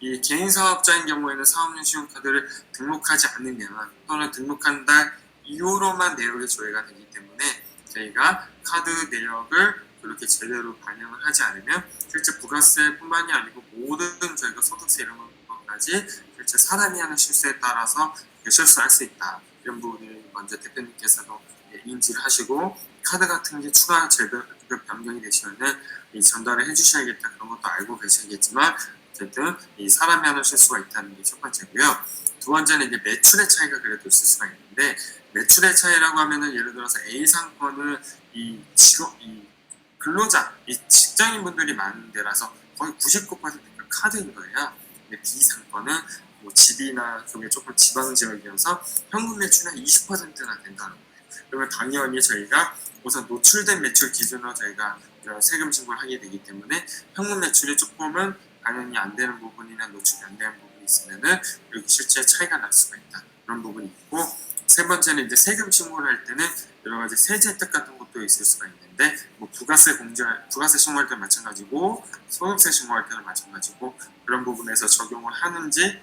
이 개인 사업자인 경우에는 사업용 신용카드를 등록하지 않으면, 또는 등록한 달 이후로만 내역이 조회가 되기 때문에 저희가 카드 내역을 그렇게 제대로 반영을 하지 않으면 실제 부가세뿐만이 아니고 모든 저희가 소득세 이런 것까지 실제 사람이 하는 실수에 따라서 실수할 수 있다. 이런 부분을 먼저 대표님께서도 인지를 하시고, 카드 같은 게 추가 제도 변경이 되시면은 전달을 해주셔야겠다, 그런 것도 알고 계시겠지만 어쨌든 이 사람이 하는 실수가 있다는 게 첫 번째고요. 두 번째는 이제 매출의 차이가 그래도 있을 수가 있는데, 매출의 차이라고 하면은 예를 들어서 A 상권은 이 근로자, 이 직장인분들이 많은 데라서 거의 99%가 카드인 거예요. 근데 B 상권은 뭐 집이나 그게 조금 지방 지역이어서 현금 매출이 20%나 된다는 거예요. 그러면 당연히 저희가 우선 노출된 매출 기준으로 저희가 세금 신고를 하게 되기 때문에 현금 매출이 조금은 당연히 안 되는 부분이나 노출이 안 되는 부분이 있으면은 여기 실제 차이가 날 수가 있다, 그런 부분이 있고, 세 번째는 이제 세금 신고를 할 때는 여러 가지 세제 혜택 같은 것도 있을 수가 있는데, 뭐 부가세 신고할 때 마찬가지고 소득세 신고할 때는 마찬가지고, 그런 부분에서 적용을 하는지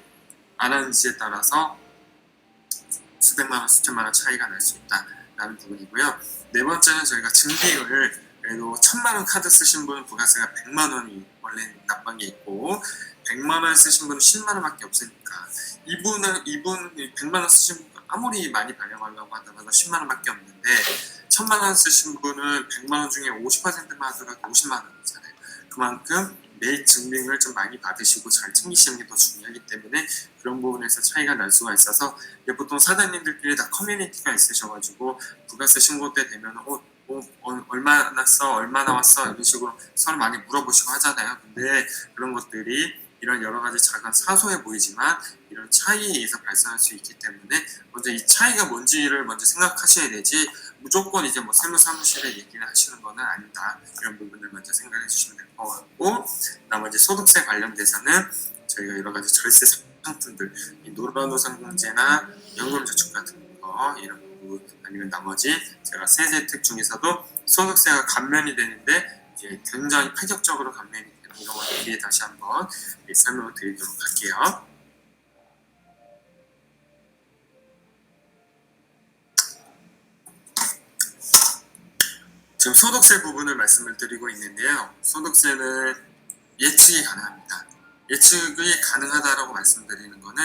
안 하는지에 따라서 수백만 원, 수천만 원 차이가 날 수 있다라는 부분이고요. 네 번째는 저희가 증빙을, 그래도 1,000만 원 카드 쓰신 분은 부가세가 100만 원이 원래 납부한 게 있고, 100만 원 쓰신 분은 10만 원밖에 없으니까 이분 100만 원 쓰신 분 아무리 많이 반영하려고 하더라도 10만 원밖에 없는데, 1,000만 원 쓰신 분은 100만 원 중에 50%만 하더라도 50만 원이잖아요. 그만큼 매입 증빙을 좀 많이 받으시고 잘 챙기시는 게 더 중요하기 때문에 그런 부분에서 차이가 날 수가 있어서, 보통 사장님들끼리 다 커뮤니티가 있으셔가지고 부가세 신고 때 되면 얼마 났어, 얼마 나왔어, 이런 식으로 서로 많이 물어보시고 하잖아요. 근데 그런 것들이 이런 여러 가지 작은 사소해 보이지만 이런 차이에 의해서 발생할 수 있기 때문에 먼저 이 차이가 뭔지를 먼저 생각하셔야 되지, 무조건 이제 뭐 세무사무실에 얘기를 하시는 거는 아니다, 이런 부분을 먼저 생각해 주시면 될 것 같고, 나머지 소득세 관련돼서는 저희가 여러 가지 절세 상품들, 노란우산공제나 연금저축 같은 거, 이런 부분, 아니면 나머지 제가 세제 혜택 중에서도 소득세가 감면이 되는데 이제 굉장히 파격적으로 감면이 되는 이런 거 뒤에 다시 한번 설명을 드리도록 할게요. 지금 소득세 부분을 말씀을 드리고 있는데요. 소득세는 예측이 가능합니다. 예측이 가능하다라고 말씀드리는 거는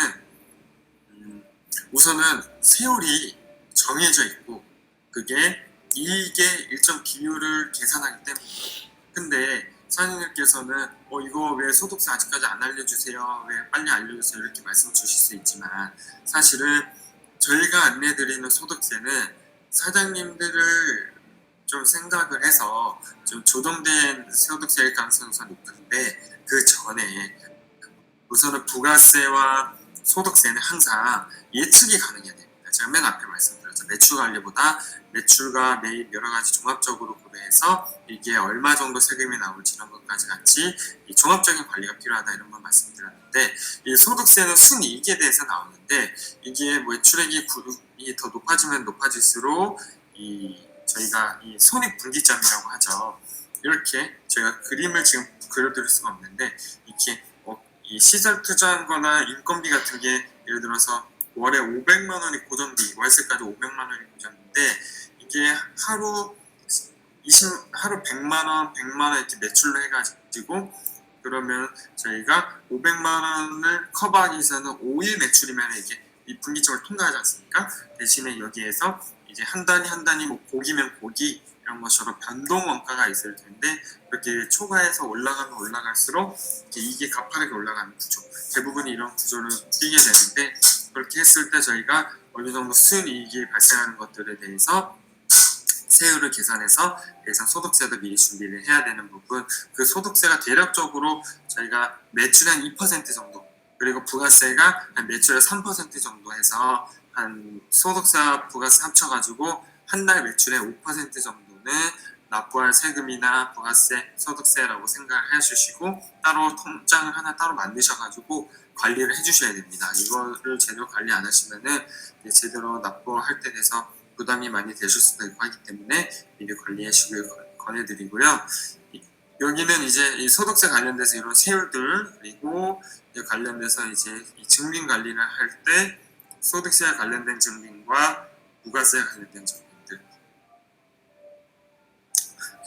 우선은 세율이 정해져 있고 그게 이익의 일정 비율을 계산하기 때문입니다. 근데 사장님께서는 이거 왜 소득세 아직까지 안 알려주세요, 왜 빨리 알려주세요, 이렇게 말씀 주실 수 있지만, 사실은 저희가 안내드리는 소득세는 사장님들을 좀 생각을 해서 좀 조정된 소득세일 가능성이 우선 높은데, 그 전에 우선은 부가세와 소득세는 항상 예측이 가능해야 됩니다. 제가 맨 앞에 말씀드렸죠. 매출 관리보다 매출과 매입 여러 가지 종합적으로 고려해서 이게 얼마 정도 세금이 나올지 이런 것까지 같이 이 종합적인 관리가 필요하다, 이런 걸 말씀드렸는데, 이 소득세는 순이익에 대해서 나오는데 이게 매출액이 더 높아지면 높아질수록 저희가 이 손익분기점이라고 하죠. 이렇게 제가 그림을 지금 그려드릴 수가 없는데 이렇게 이 시설 투자한 거나 인건비 같은 게 예를 들어서 월에 500만 원이 고정비, 월세까지 500만 원이 고정인데 이게 하루 100만 원, 100만 원 이렇게 매출로 해가지고 그러면 저희가 500만 원을 커버하기 위해서는 5일 매출이면 이게 이 분기점을 통과하지 않습니까? 대신에 여기에서 이제 한 단위 뭐 고기면 고기 이런 것처럼 변동 원가가 있을 텐데 그렇게 초과해서 올라가면 올라갈수록 이게 가파르게 올라가는 구조, 대부분이 이런 구조를 띄게 되는데 그렇게 했을 때 저희가 어느 정도 순이익이 발생하는 것들에 대해서 세율을 계산해서 예상 소득세도 미리 준비를 해야 되는 부분, 그 소득세가 대략적으로 저희가 매출의 한 2% 정도, 그리고 부가세가 한 매출의 3% 정도 해서 한 소득세와 부가세 합쳐가지고 한 달 매출의 5% 정도는 납부할 세금이나 부가세, 소득세라고 생각을 해주시고 따로 통장을 하나 따로 만드셔가지고 관리를 해주셔야 됩니다. 이거를 제대로 관리 안 하시면은 제대로 납부할 때 돼서 부담이 많이 되실 수도 있고 하기 때문에 미리 관리하시길 권해드리고요. 여기는 이제 이 소득세 관련돼서 이런 세율들 그리고 관련돼서 이제 이 증빙 관리를 할 때 소득세와 관련된 증빙과 부가세와 관련된 증빙들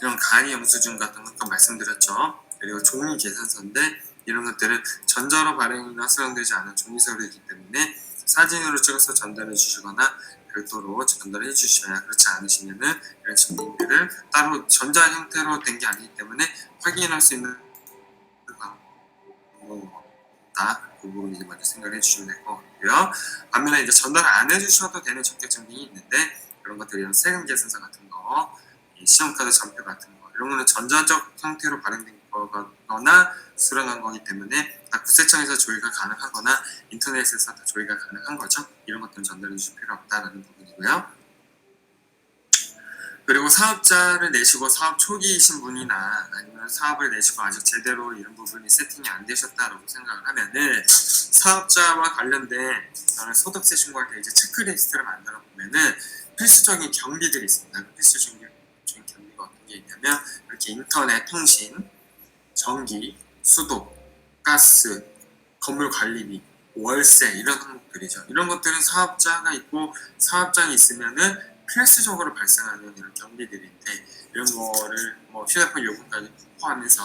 이런 간이 영수증 같은 것도 말씀드렸죠. 그리고 종이 계산서인데 이런 것들은 전자로 발행이나 수령되지 않은 종이 서류이기 때문에 사진으로 찍어서 전달해 주시거나 별도로 전달해 주셔야, 그렇지 않으시면은 이런 증빙들을 따로 전자 형태로 된 게 아니기 때문에 확인할 수 있는 방법이다. 그 부분 이제 먼저 생각해 주시면 될 것 같고요. 반면에 이제 전달 안 해주셔도 되는 적격 증빙이 있는데 그런 것들이 세금 계산서 같은 거, 신용카드 전표 같은 거 이런 거는 전자적 형태로 발행된 거거나 수령한 거기 때문에 다 국세청에서 조회가 가능하거나 인터넷에서 다 조회가 가능한 거죠. 이런 것들은 전달해 주실 필요 없다라는 부분이고요. 그리고 사업자를 내시고 사업 초기이신 분이나 아니면 사업을 내시고 아직 제대로 이런 부분이 세팅이 안 되셨다라고 생각을 하면은 사업자와 관련된 소득세 신고할 때 이제 체크리스트를 만들어 보면은 필수적인 경비들이 있습니다. 필수적인 경비가 어떤 게 있냐면 이렇게 인터넷, 통신, 전기, 수도, 가스, 건물 관리비, 월세 이런 항목들이죠. 이런 것들은 사업자가 있고 사업장이 있으면은 필수적으로 발생하는 이런 경비들인데 이런 거를 뭐 휴대폰 요금까지 포함해서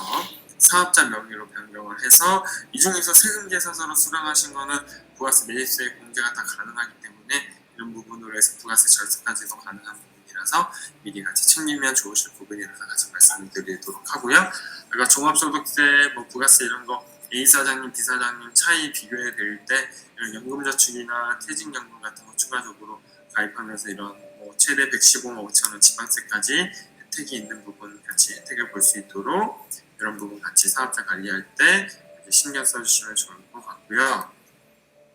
사업자 명의로 변경을 해서 이 중에서 세금 계산서로 수령하신 거는 부가세 매입세 공제가 다 가능하기 때문에 이런 부분으로 해서 부가세 절세까지도 가능한 부분이라서 미리 같이 챙기면 좋으실 부분이라서 같이 말씀드리도록 하고요. 그러니까 종합소득세, 뭐 부가세 이런 거 A 사장님, B 사장님 차이 비교해 드릴 때 이런 연금저축이나 퇴직연금 같은 거 추가적으로 가입하면서 이런 뭐 최대 115만 5천 원 지방세까지 혜택이 있는 부분 같이 혜택을 볼 수 있도록 이런 부분 같이 사업자 관리할 때 신경 써주시면 좋을 것 같고요.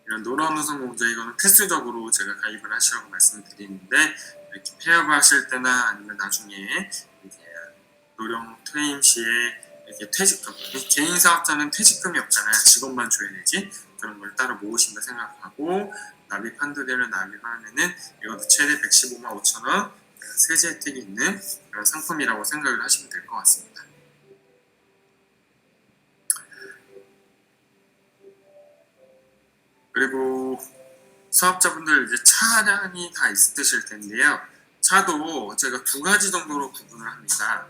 이런 노란우선 공제 이거는 필수적으로 제가 가입을 하시라고 말씀드리는데 이렇게 폐업을 하실 때나 아니면 나중에 이제 노령 퇴임 시에 이렇게 퇴직금, 개인 사업자는 퇴직금이 없잖아요. 직원만 줘야 되지. 그런 걸 따로 모으신다 생각하고 납입 한두 개를 납입하면은 이것도 최대 115만 5천 원 세제 혜택이 있는 그런 상품이라고 생각을 하시면 될 것 같습니다. 그리고 사업자분들 이제 차량이 다 있으실 텐데요. 차도 제가 두 가지 정도로 구분을 합니다.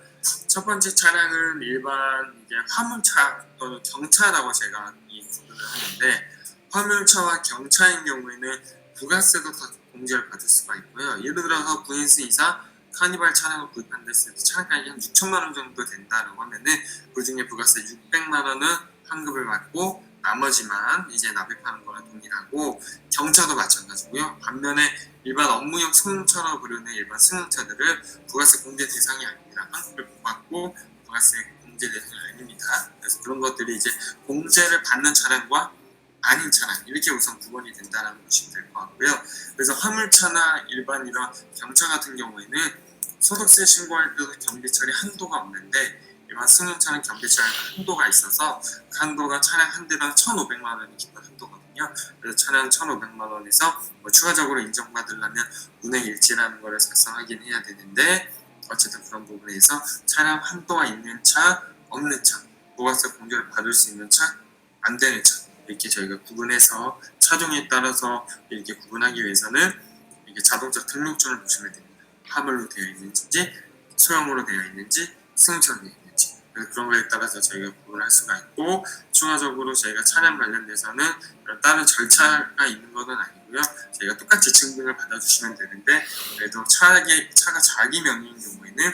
첫 번째 차량은 일반 이제 화물차 또는 경차라고 제가 이 구분을 하는데 화물차와 경차인 경우에는 부가세도 다 공제를 받을 수가 있고요. 예를 들어서 구인수 이사 카니발 차량을 구입한댔을 때 차량가격이 한 6천만 원 정도 된다고 하면은 그 중에 부가세 600만 원은 환급을 받고 나머지만 이제 납입하는 거랑 동일하고 경차도 마찬가지고요. 반면에 일반 업무용 승용차라고 부르는 일반 승용차들은 부가세 공제 대상이 아닙니다. 환급을 못 받고 부가세 공제 대상이 아닙니다. 그래서 그런 것들이 이제 공제를 받는 차량과 아닌 차량 이렇게 우선 구분이 된다는 보시면 될 것 같고요. 그래서 화물차나 일반 이런 경차 같은 경우에는 소득세 신고할 때도 경비 처리 한도가 없는데 일반 승용차는 경비 처리 한도가 있어서 그 한도가 차량 한 대당 1,500만 원이 기본 한도거든요. 그래서 차량 1,500만 원에서 뭐 추가적으로 인정받으려면 운행일지라는 거를 작성하긴 해야 되는데 어쨌든 그런 부분에서 차량 한도가 있는 차, 없는 차, 부가세 공제를 받을 수 있는 차 안 되는 차 이렇게 저희가 구분해서 차종에 따라서 이렇게 구분하기 위해서는 이게 자동차 등록증을 보시면 됩니다. 화물로 되어 있는지 소형으로 되어 있는지 승용차로 되어 있는지 그런 거에 따라서 저희가 구분할 수가 있고 추가적으로 저희가 차량 관련돼서는 다른 절차가 있는 것은 아니고요. 저희가 똑같이 증빙을 받아주시면 되는데 그래도 차가 자기 명의인 경우에는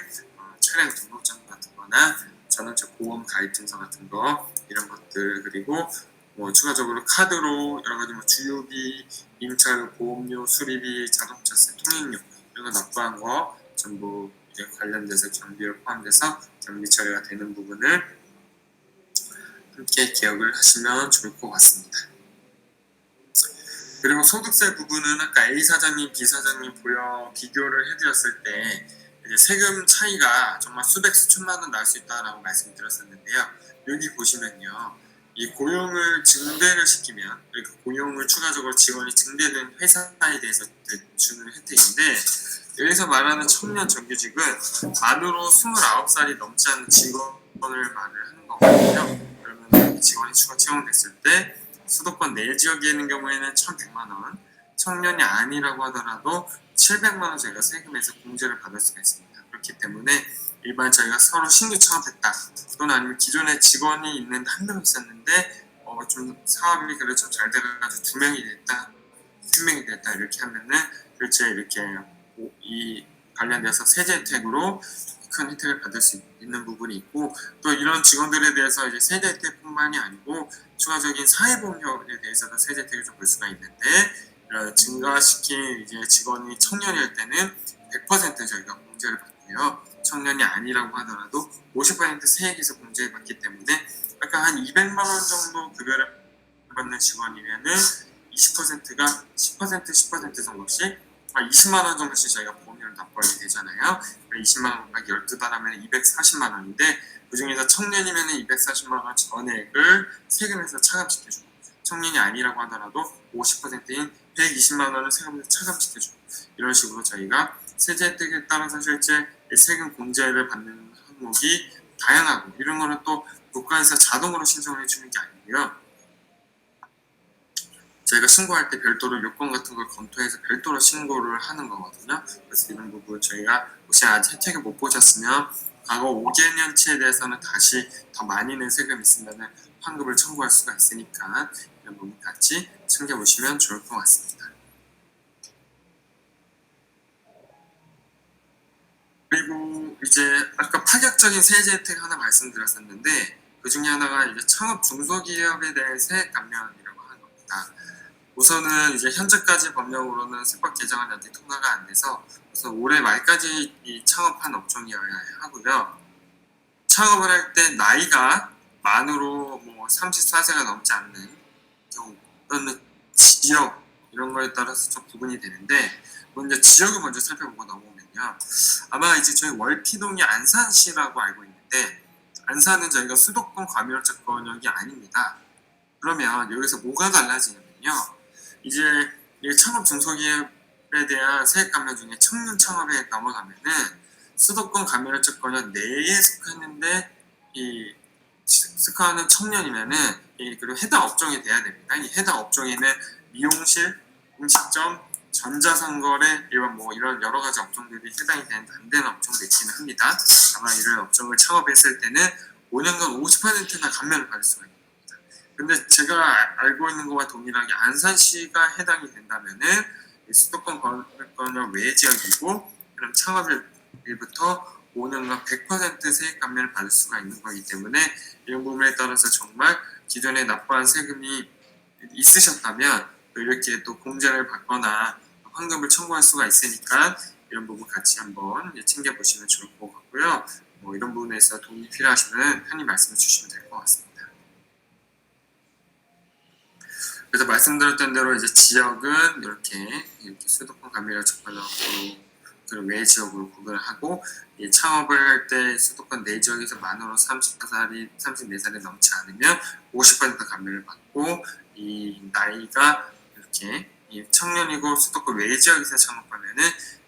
차량 등록증 같은 거나 전원차 보험 가입 증서 같은 거 이런 것들 그리고 뭐 추가적으로 카드로 여러 가지 뭐 주유비, 임차료, 보험료, 수리비, 자동차세, 통행료 이런 거 납부한 거 전부 이제 관련돼서 경비로 포함돼서 경비 처리가 되는 부분을 함께 기억을 하시면 좋을 것 같습니다. 그리고 소득세 부분은 아까 A 사장님, B 사장님 비교를 해드렸을 때 이제 세금 차이가 정말 수백 수천만 원 날 수 있다라고 말씀드렸었는데요. 여기 보시면요. 이 고용을 증대를 시키면 그 고용을 추가적으로 지원이 증대된 회사에 대해서 주는 혜택인데 여기서 말하는 청년 정규직은 만으로 29살이 넘지 않는 직원을 말을 하는 거거든요. 그러면 직원이 추가 채용됐을 때 수도권 내 지역에 있는 경우에는 1,100만 원, 청년이 아니라고 하더라도 700만 원 저희가 세금에서 공제를 받을 수가 있습니다. 그렇기 때문에 일반 저희가 서로 신규 창업했다 또는 아니면 기존에 직원이 있는데 한 명 있었는데 좀 사업이 그래도 좀 잘 돼가지고 2명이 됐다, 3명이 됐다 이렇게 하면은 그렇죠 이렇게 이 관련돼서 세제 혜택으로 큰 혜택을 받을 수 있는 부분이 있고 또 이런 직원들에 대해서 이제 세제 혜택뿐만이 아니고 추가적인 사회보험료에 대해서도 세제 혜택을 좀 볼 수가 있는데 증가시킨 이제 직원이 청년일 때는 100% 저희가 공제를 받고요. 청년이 아니라고 하더라도 50% 세액에서 공제를 받기 때문에 아까 한 200만 원 정도 급여를 받는 직원이면은 20%가 10% 정도씩 20만 원 정도씩 저희가 보험료를 납부하게 되잖아요. 20만 원 곱하기 12달 하면 240만 원인데 그 중에서 청년이면 240만 원 전액을 세금에서 차감시켜주고 청년이 아니라고 하더라도 50%인 120만 원을 세금에서 차감시켜주고 이런 식으로 저희가 세제 혜택에 따라서 실제 세금 공제를 받는 항목이 다양하고 이런 거는 또 국가에서 자동으로 신청을 해주는 게 아니고요. 저희가 신고할 때 별도로 요건 같은 걸 검토해서 별도로 신고를 하는 거거든요. 그래서 이런 부분 저희가 혹시 아직 혜택을 못 보셨으면 과거 5개년치에 대해서는 다시 더 많이 낸 세금이 있으면 환급을 청구할 수가 있으니까 이런 부분 같이 챙겨보시면 좋을 것 같습니다. 그리고 이제 아까 파격적인 세제 혜택 하나 말씀드렸었는데 그 중에 하나가 이제 창업 중소기업에 대한 세액 감면이라고 하는 겁니다. 우선은 이제 현재까지 법령으로는 세법 개정안이 아직 통과가 안 돼서 그래서 올해 말까지 이 창업한 업종이어야 하고요. 창업을 할 때 나이가 만으로 뭐 34세가 넘지 않는 경우 또는 지역 이런 거에 따라서 좀 구분이 되는데 먼저 지역을 먼저 살펴보고 넘어오면요. 아마 이제 저희 월피동이 안산시라고 알고 있는데 안산은 저희가 수도권 과밀접근역이 아닙니다. 그러면 여기서 뭐가 달라지냐면요. 이제 창업 중소기업에 대한 세액 감면 중에 청년 창업에 넘어가면은 수도권 감면chấp 권역 내에 속하는데 이 속하는 청년이면은 그리고 해당 업종이 돼야 됩니다. 이 해당 업종에는 미용실, 음식점, 전자상거래 이런 뭐 이런 여러 가지 업종들이 해당이 되는 안 되는 업종도 있기는 합니다. 다만 이런 업종을 창업했을 때는 5년간 50%나 감면을 받을 수가 있습니다. 근데 제가 알고 있는 것과 동일하게 안산시가 해당이 된다면은 수도권 권역 외 지역이고 그럼 창업일부터 5년간 100% 세액 감면을 받을 수가 있는 거기 때문에 이런 부분에 따라서 정말 기존에 납부한 세금이 있으셨다면 이렇게 또 공제를 받거나 환급을 청구할 수가 있으니까 이런 부분 같이 한번 챙겨보시면 좋을 것 같고요. 뭐 이런 부분에서 도움이 필요하시면 편히 말씀해 주시면 될 것 같습니다. 그래서 말씀드렸던 대로 이제 지역은 이렇게 수도권 감면chấp 권역으로 그리고 외 지역으로 구분을 하고 창업을 할 때 수도권 내 지역에서 만으로 34살이 넘지 않으면 50% 감면을 받고 이 나이가 이렇게 청년이고 수도권 외 지역에서 창업하면은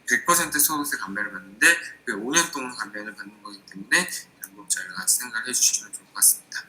100% 소득세 감면을 받는데 그 5년 동안 감면을 받는 거기 때문에 이런 거 저희가 같이 생각을 해주시면 좋을 것 같습니다.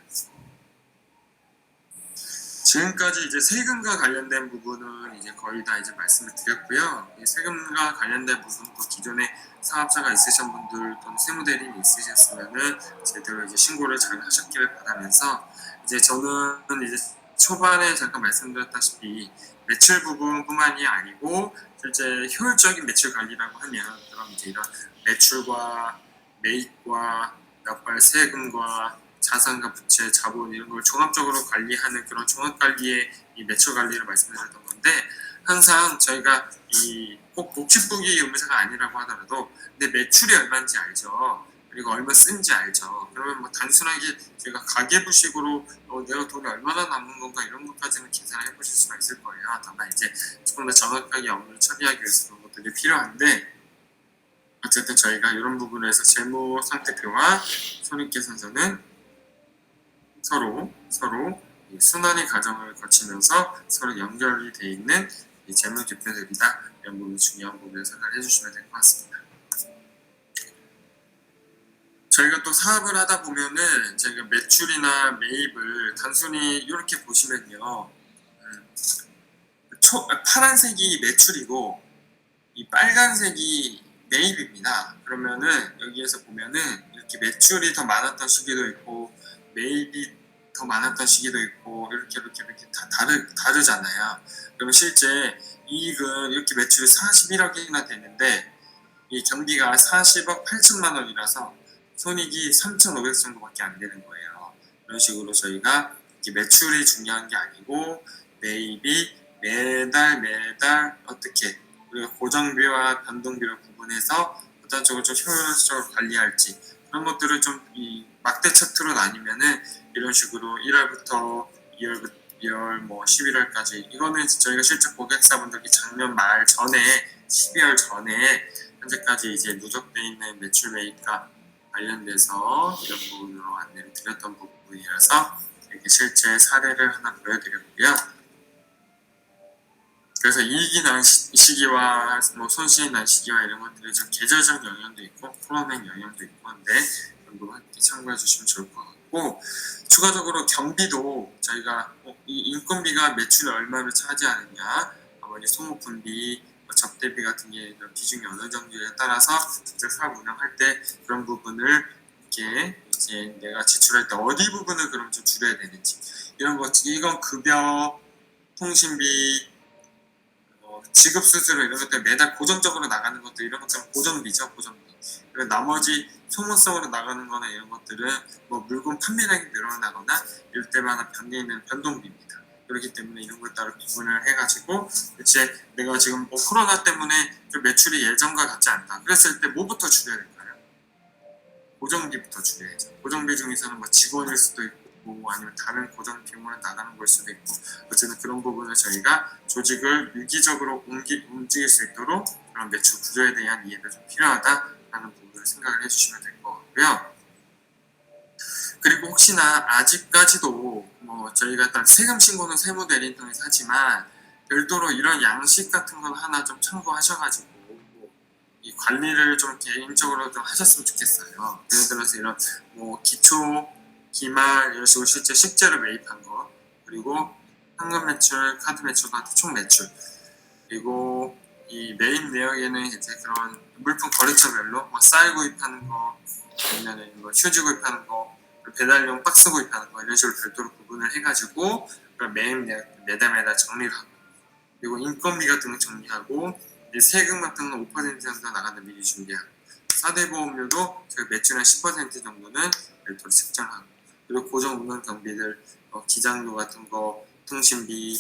지금까지 이제 세금과 관련된 부분은 이제 거의 다 이제 말씀을 드렸고요. 이 세금과 관련된 부분도 기존에 사업자가 있으신 분들 또는 세무대리인이 있으셨으면은 제대로 이제 신고를 잘 하셨기를 바라면서 이제 저는 이제 초반에 잠깐 말씀드렸다시피 매출 부분뿐만이 아니고 실제 효율적인 매출 관리라고 하면 그럼 이제 이런 매출과 매입과 납부할 세금과 자산과 부채, 자본 이런 걸 종합적으로 관리하는 그런 종합관리의 이 매출 관리를 말씀드렸던 건데 항상 저희가 이 꼭 복취부기 의무사가 아니라고 하더라도 근데 매출이 얼마인지 알죠. 그리고 얼마 쓴지 알죠. 그러면 뭐 단순하게 제가 가계부식으로 내가 돈이 얼마나 남은 건가 이런 것까지는 계산을 해보실 수가 있을 거예요. 다만 이제 조금 더 정확하게 업무를 처리하기 위해서 그런 것들이 필요한데 어쨌든 저희가 이런 부분에서 재무 상태표와 손익계산서는 서로 이 순환의 과정을 거치면서 서로 연결이 되어 있는 이 재무 지표들이다. 이런 부분이 중요한 부분을 생각을 해주시면 될 것 같습니다. 저희가 또 사업을 하다 보면은 저희가 매출이나 매입을 단순히 이렇게 보시면요. 파란색이 매출이고 이 빨간색이 매입입니다. 그러면은 여기에서 보면은 이렇게 매출이 더 많았던 시기도 있고 매입이 더 많았던 시기도 있고 이렇게 다 다르잖아요. 그러면 실제 이익은 이렇게 매출이 41억이나 되는데 이 경비가 40억 8천만 원이라서 손익이 3,500 정도밖에 안 되는 거예요. 이런 식으로 저희가 매출이 중요한 게 아니고 매입이 매달 어떻게 우리가 고정비와 변동비를 구분해서 어떤 쪽을 좀 효율적으로 관리할지 그런 것들을 좀 이 막대 차트로 나뉘면은 이런 식으로 1월부터 2월 뭐 11월까지 이거는 저희가 실제 고객사분들께 작년 말 전에 12월 전에 현재까지 이제 누적돼 있는 매출 매입과 관련돼서 이런 부분으로 안내를 드렸던 부분이라서 이렇게 실제 사례를 하나 보여드렸고요. 그래서 이익이 난 시기와 뭐 손실이 난 시기와 이런 것들이 좀 계절적 영향도 있고 코로나 영향도 있고 한데 이런 부분 함께 참고해 주시면 좋을 것 같고 추가적으로 경비도 저희가 이 인건비가 매출에 얼마를 차지하느냐 아무리 소모품비 접대비 같은 게 비중이 어느 정도에 따라서 직접 사업 운영할 때 그런 부분을 이렇게 이제 내가 지출할 때 어디 부분을 그럼 좀 줄여야 되는지 이런 거 이건 급여 통신비 지급 수수료 이런 것들 매달 고정적으로 나가는 것들 이런 것들은 고정비죠 고정비. 그리고 나머지 소모성으로 나가는 거나 이런 것들은 뭐 물건 판매량이 늘어나거나 이럴 때마다 변경되는 변동비입니다. 그렇기 때문에 이런 걸 따로 구분을 해가지고 대체 내가 지금 코로나 때문에 좀 매출이 예전과 같지 않다. 그랬을 때 뭐부터 줄여야 될까요? 고정비부터 줄여야죠. 고정비 중에서는 뭐 직원일 수도 있고 아니면 다른 고정 비용으로 나가는 걸 수도 있고 어쨌든 그런 부분을 저희가 조직을 유기적으로 움직일 수 있도록 그런 매출 구조에 대한 이해가 좀 필요하다라는 부분을 생각을 해주시면 될 것 같고요. 그리고 혹시나 아직까지도 뭐 저희가 딱 세금 신고는 세무대리인 통해서 하지만 별도로 이런 양식 같은 건 하나 좀 참고하셔가지고 이 관리를 좀 개인적으로 좀 하셨으면 좋겠어요. 예를 들어서 이런 뭐 기초, 기말 이런 식으로 실제 식재료 매입한 거 그리고 현금 매출, 카드 매출 같은 총 매출 그리고 이 매입 내역에는 이제 그런 물품 거래처별로 뭐 쌀 구입하는 거 아니면 뭐 휴지 구입하는 거 배달용 박스 구입하는 거 이런 식으로 별도로 구분을 해가지고 매입 내역 매달 정리를 하고 그리고 인건비 같은 거 정리하고 세금 같은 건 5% 정도 나간다 미리 준비하고 사대보험료도 저희 매출의 10% 정도는 별도로 책정하고 그리고 고정 운영 경비들 기장료 같은 거 통신비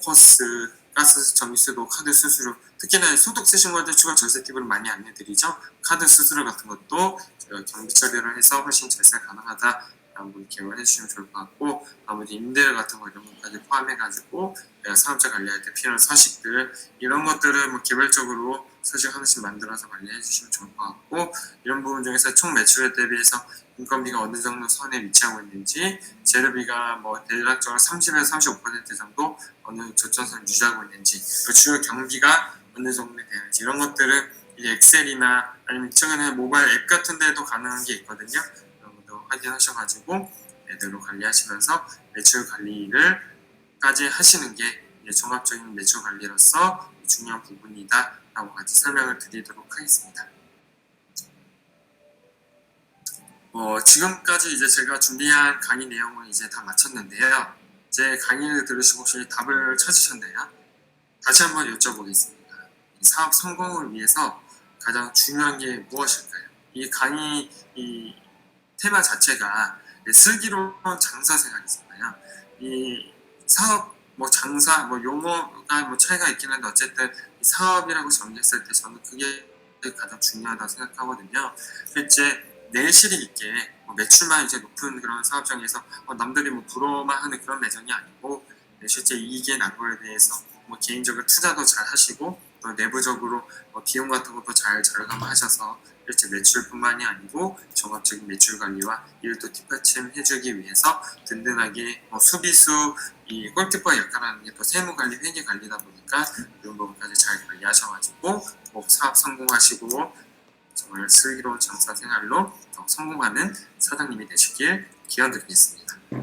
버스 가스 전기세도 카드 수수료 특히나 소득 세신 것들 추가 절세 팁을 많이 안내드리죠. 카드 수수료 같은 것도 저희가 경비 처리를 해서 훨씬 절세 가능하다 라는 분 기억을 해주시면 좋을 것 같고 나머지 임대료 같은 거 이런 것까지 포함해가지고 내가 사업자 관리할 때 필요한 서식들 이런 것들을 뭐 개별적으로 서식 하나씩 만들어서 관리해 주시면 좋을 것 같고 이런 부분 중에서 총 매출에 대비해서 인건비가 어느 정도 선에 위치하고 있는지 재료비가 뭐 대략적으로 30에서 35% 정도 어느 저점선 유지하고 있는지 주요 경비가 어느 정도 되는지 이런 것들은 이제 엑셀이나 아니면 최근에 모바일 앱 같은 데도 가능한 게 있거든요. 그런 것도 확인하셔가지고 제대로 관리하시면서 매출 관리를 까지 하시는 게 종합적인 매출 관리로서 중요한 부분이다 라고 같이 설명을 드리도록 하겠습니다. 지금까지 이제 제가 준비한 강의 내용을 이제 다 마쳤는데요. 제 강의를 들으시고 혹시 답을 찾으셨나요? 다시 한번 여쭤보겠습니다. 이 사업 성공을 위해서 가장 중요한 게 무엇일까요? 이 강의 이 테마 자체가 슬기로운 장사 생활이잖아요. 이 사업 장사 용어가 차이가 있긴 한데 어쨌든 사업이라고 정리했을 때 저는 그게 가장 중요하다고 생각하거든요. 실제 내실이 있게 매출만 이제 높은 그런 사업장에서 남들이 부러워만 하는 그런 매장이 아니고 실제 이익의 난거에 대해서 개인적으로 투자도 잘 하시고 또 내부적으로 비용 같은 것도 잘 절감하셔서 실제 매출뿐만이 아니고 종합적인 매출 관리와 이를 또 뒷받침해주기 위해서 든든하게 수비수 이 골키퍼 역할을 하는 게 또 세무관리, 회계관리다 보니까 이런 부분까지 잘 관리하셔가지고 꼭 사업 성공하시고 정말 슬기로운 장사 생활로 더 성공하는 사장님이 되시길 기원드리겠습니다.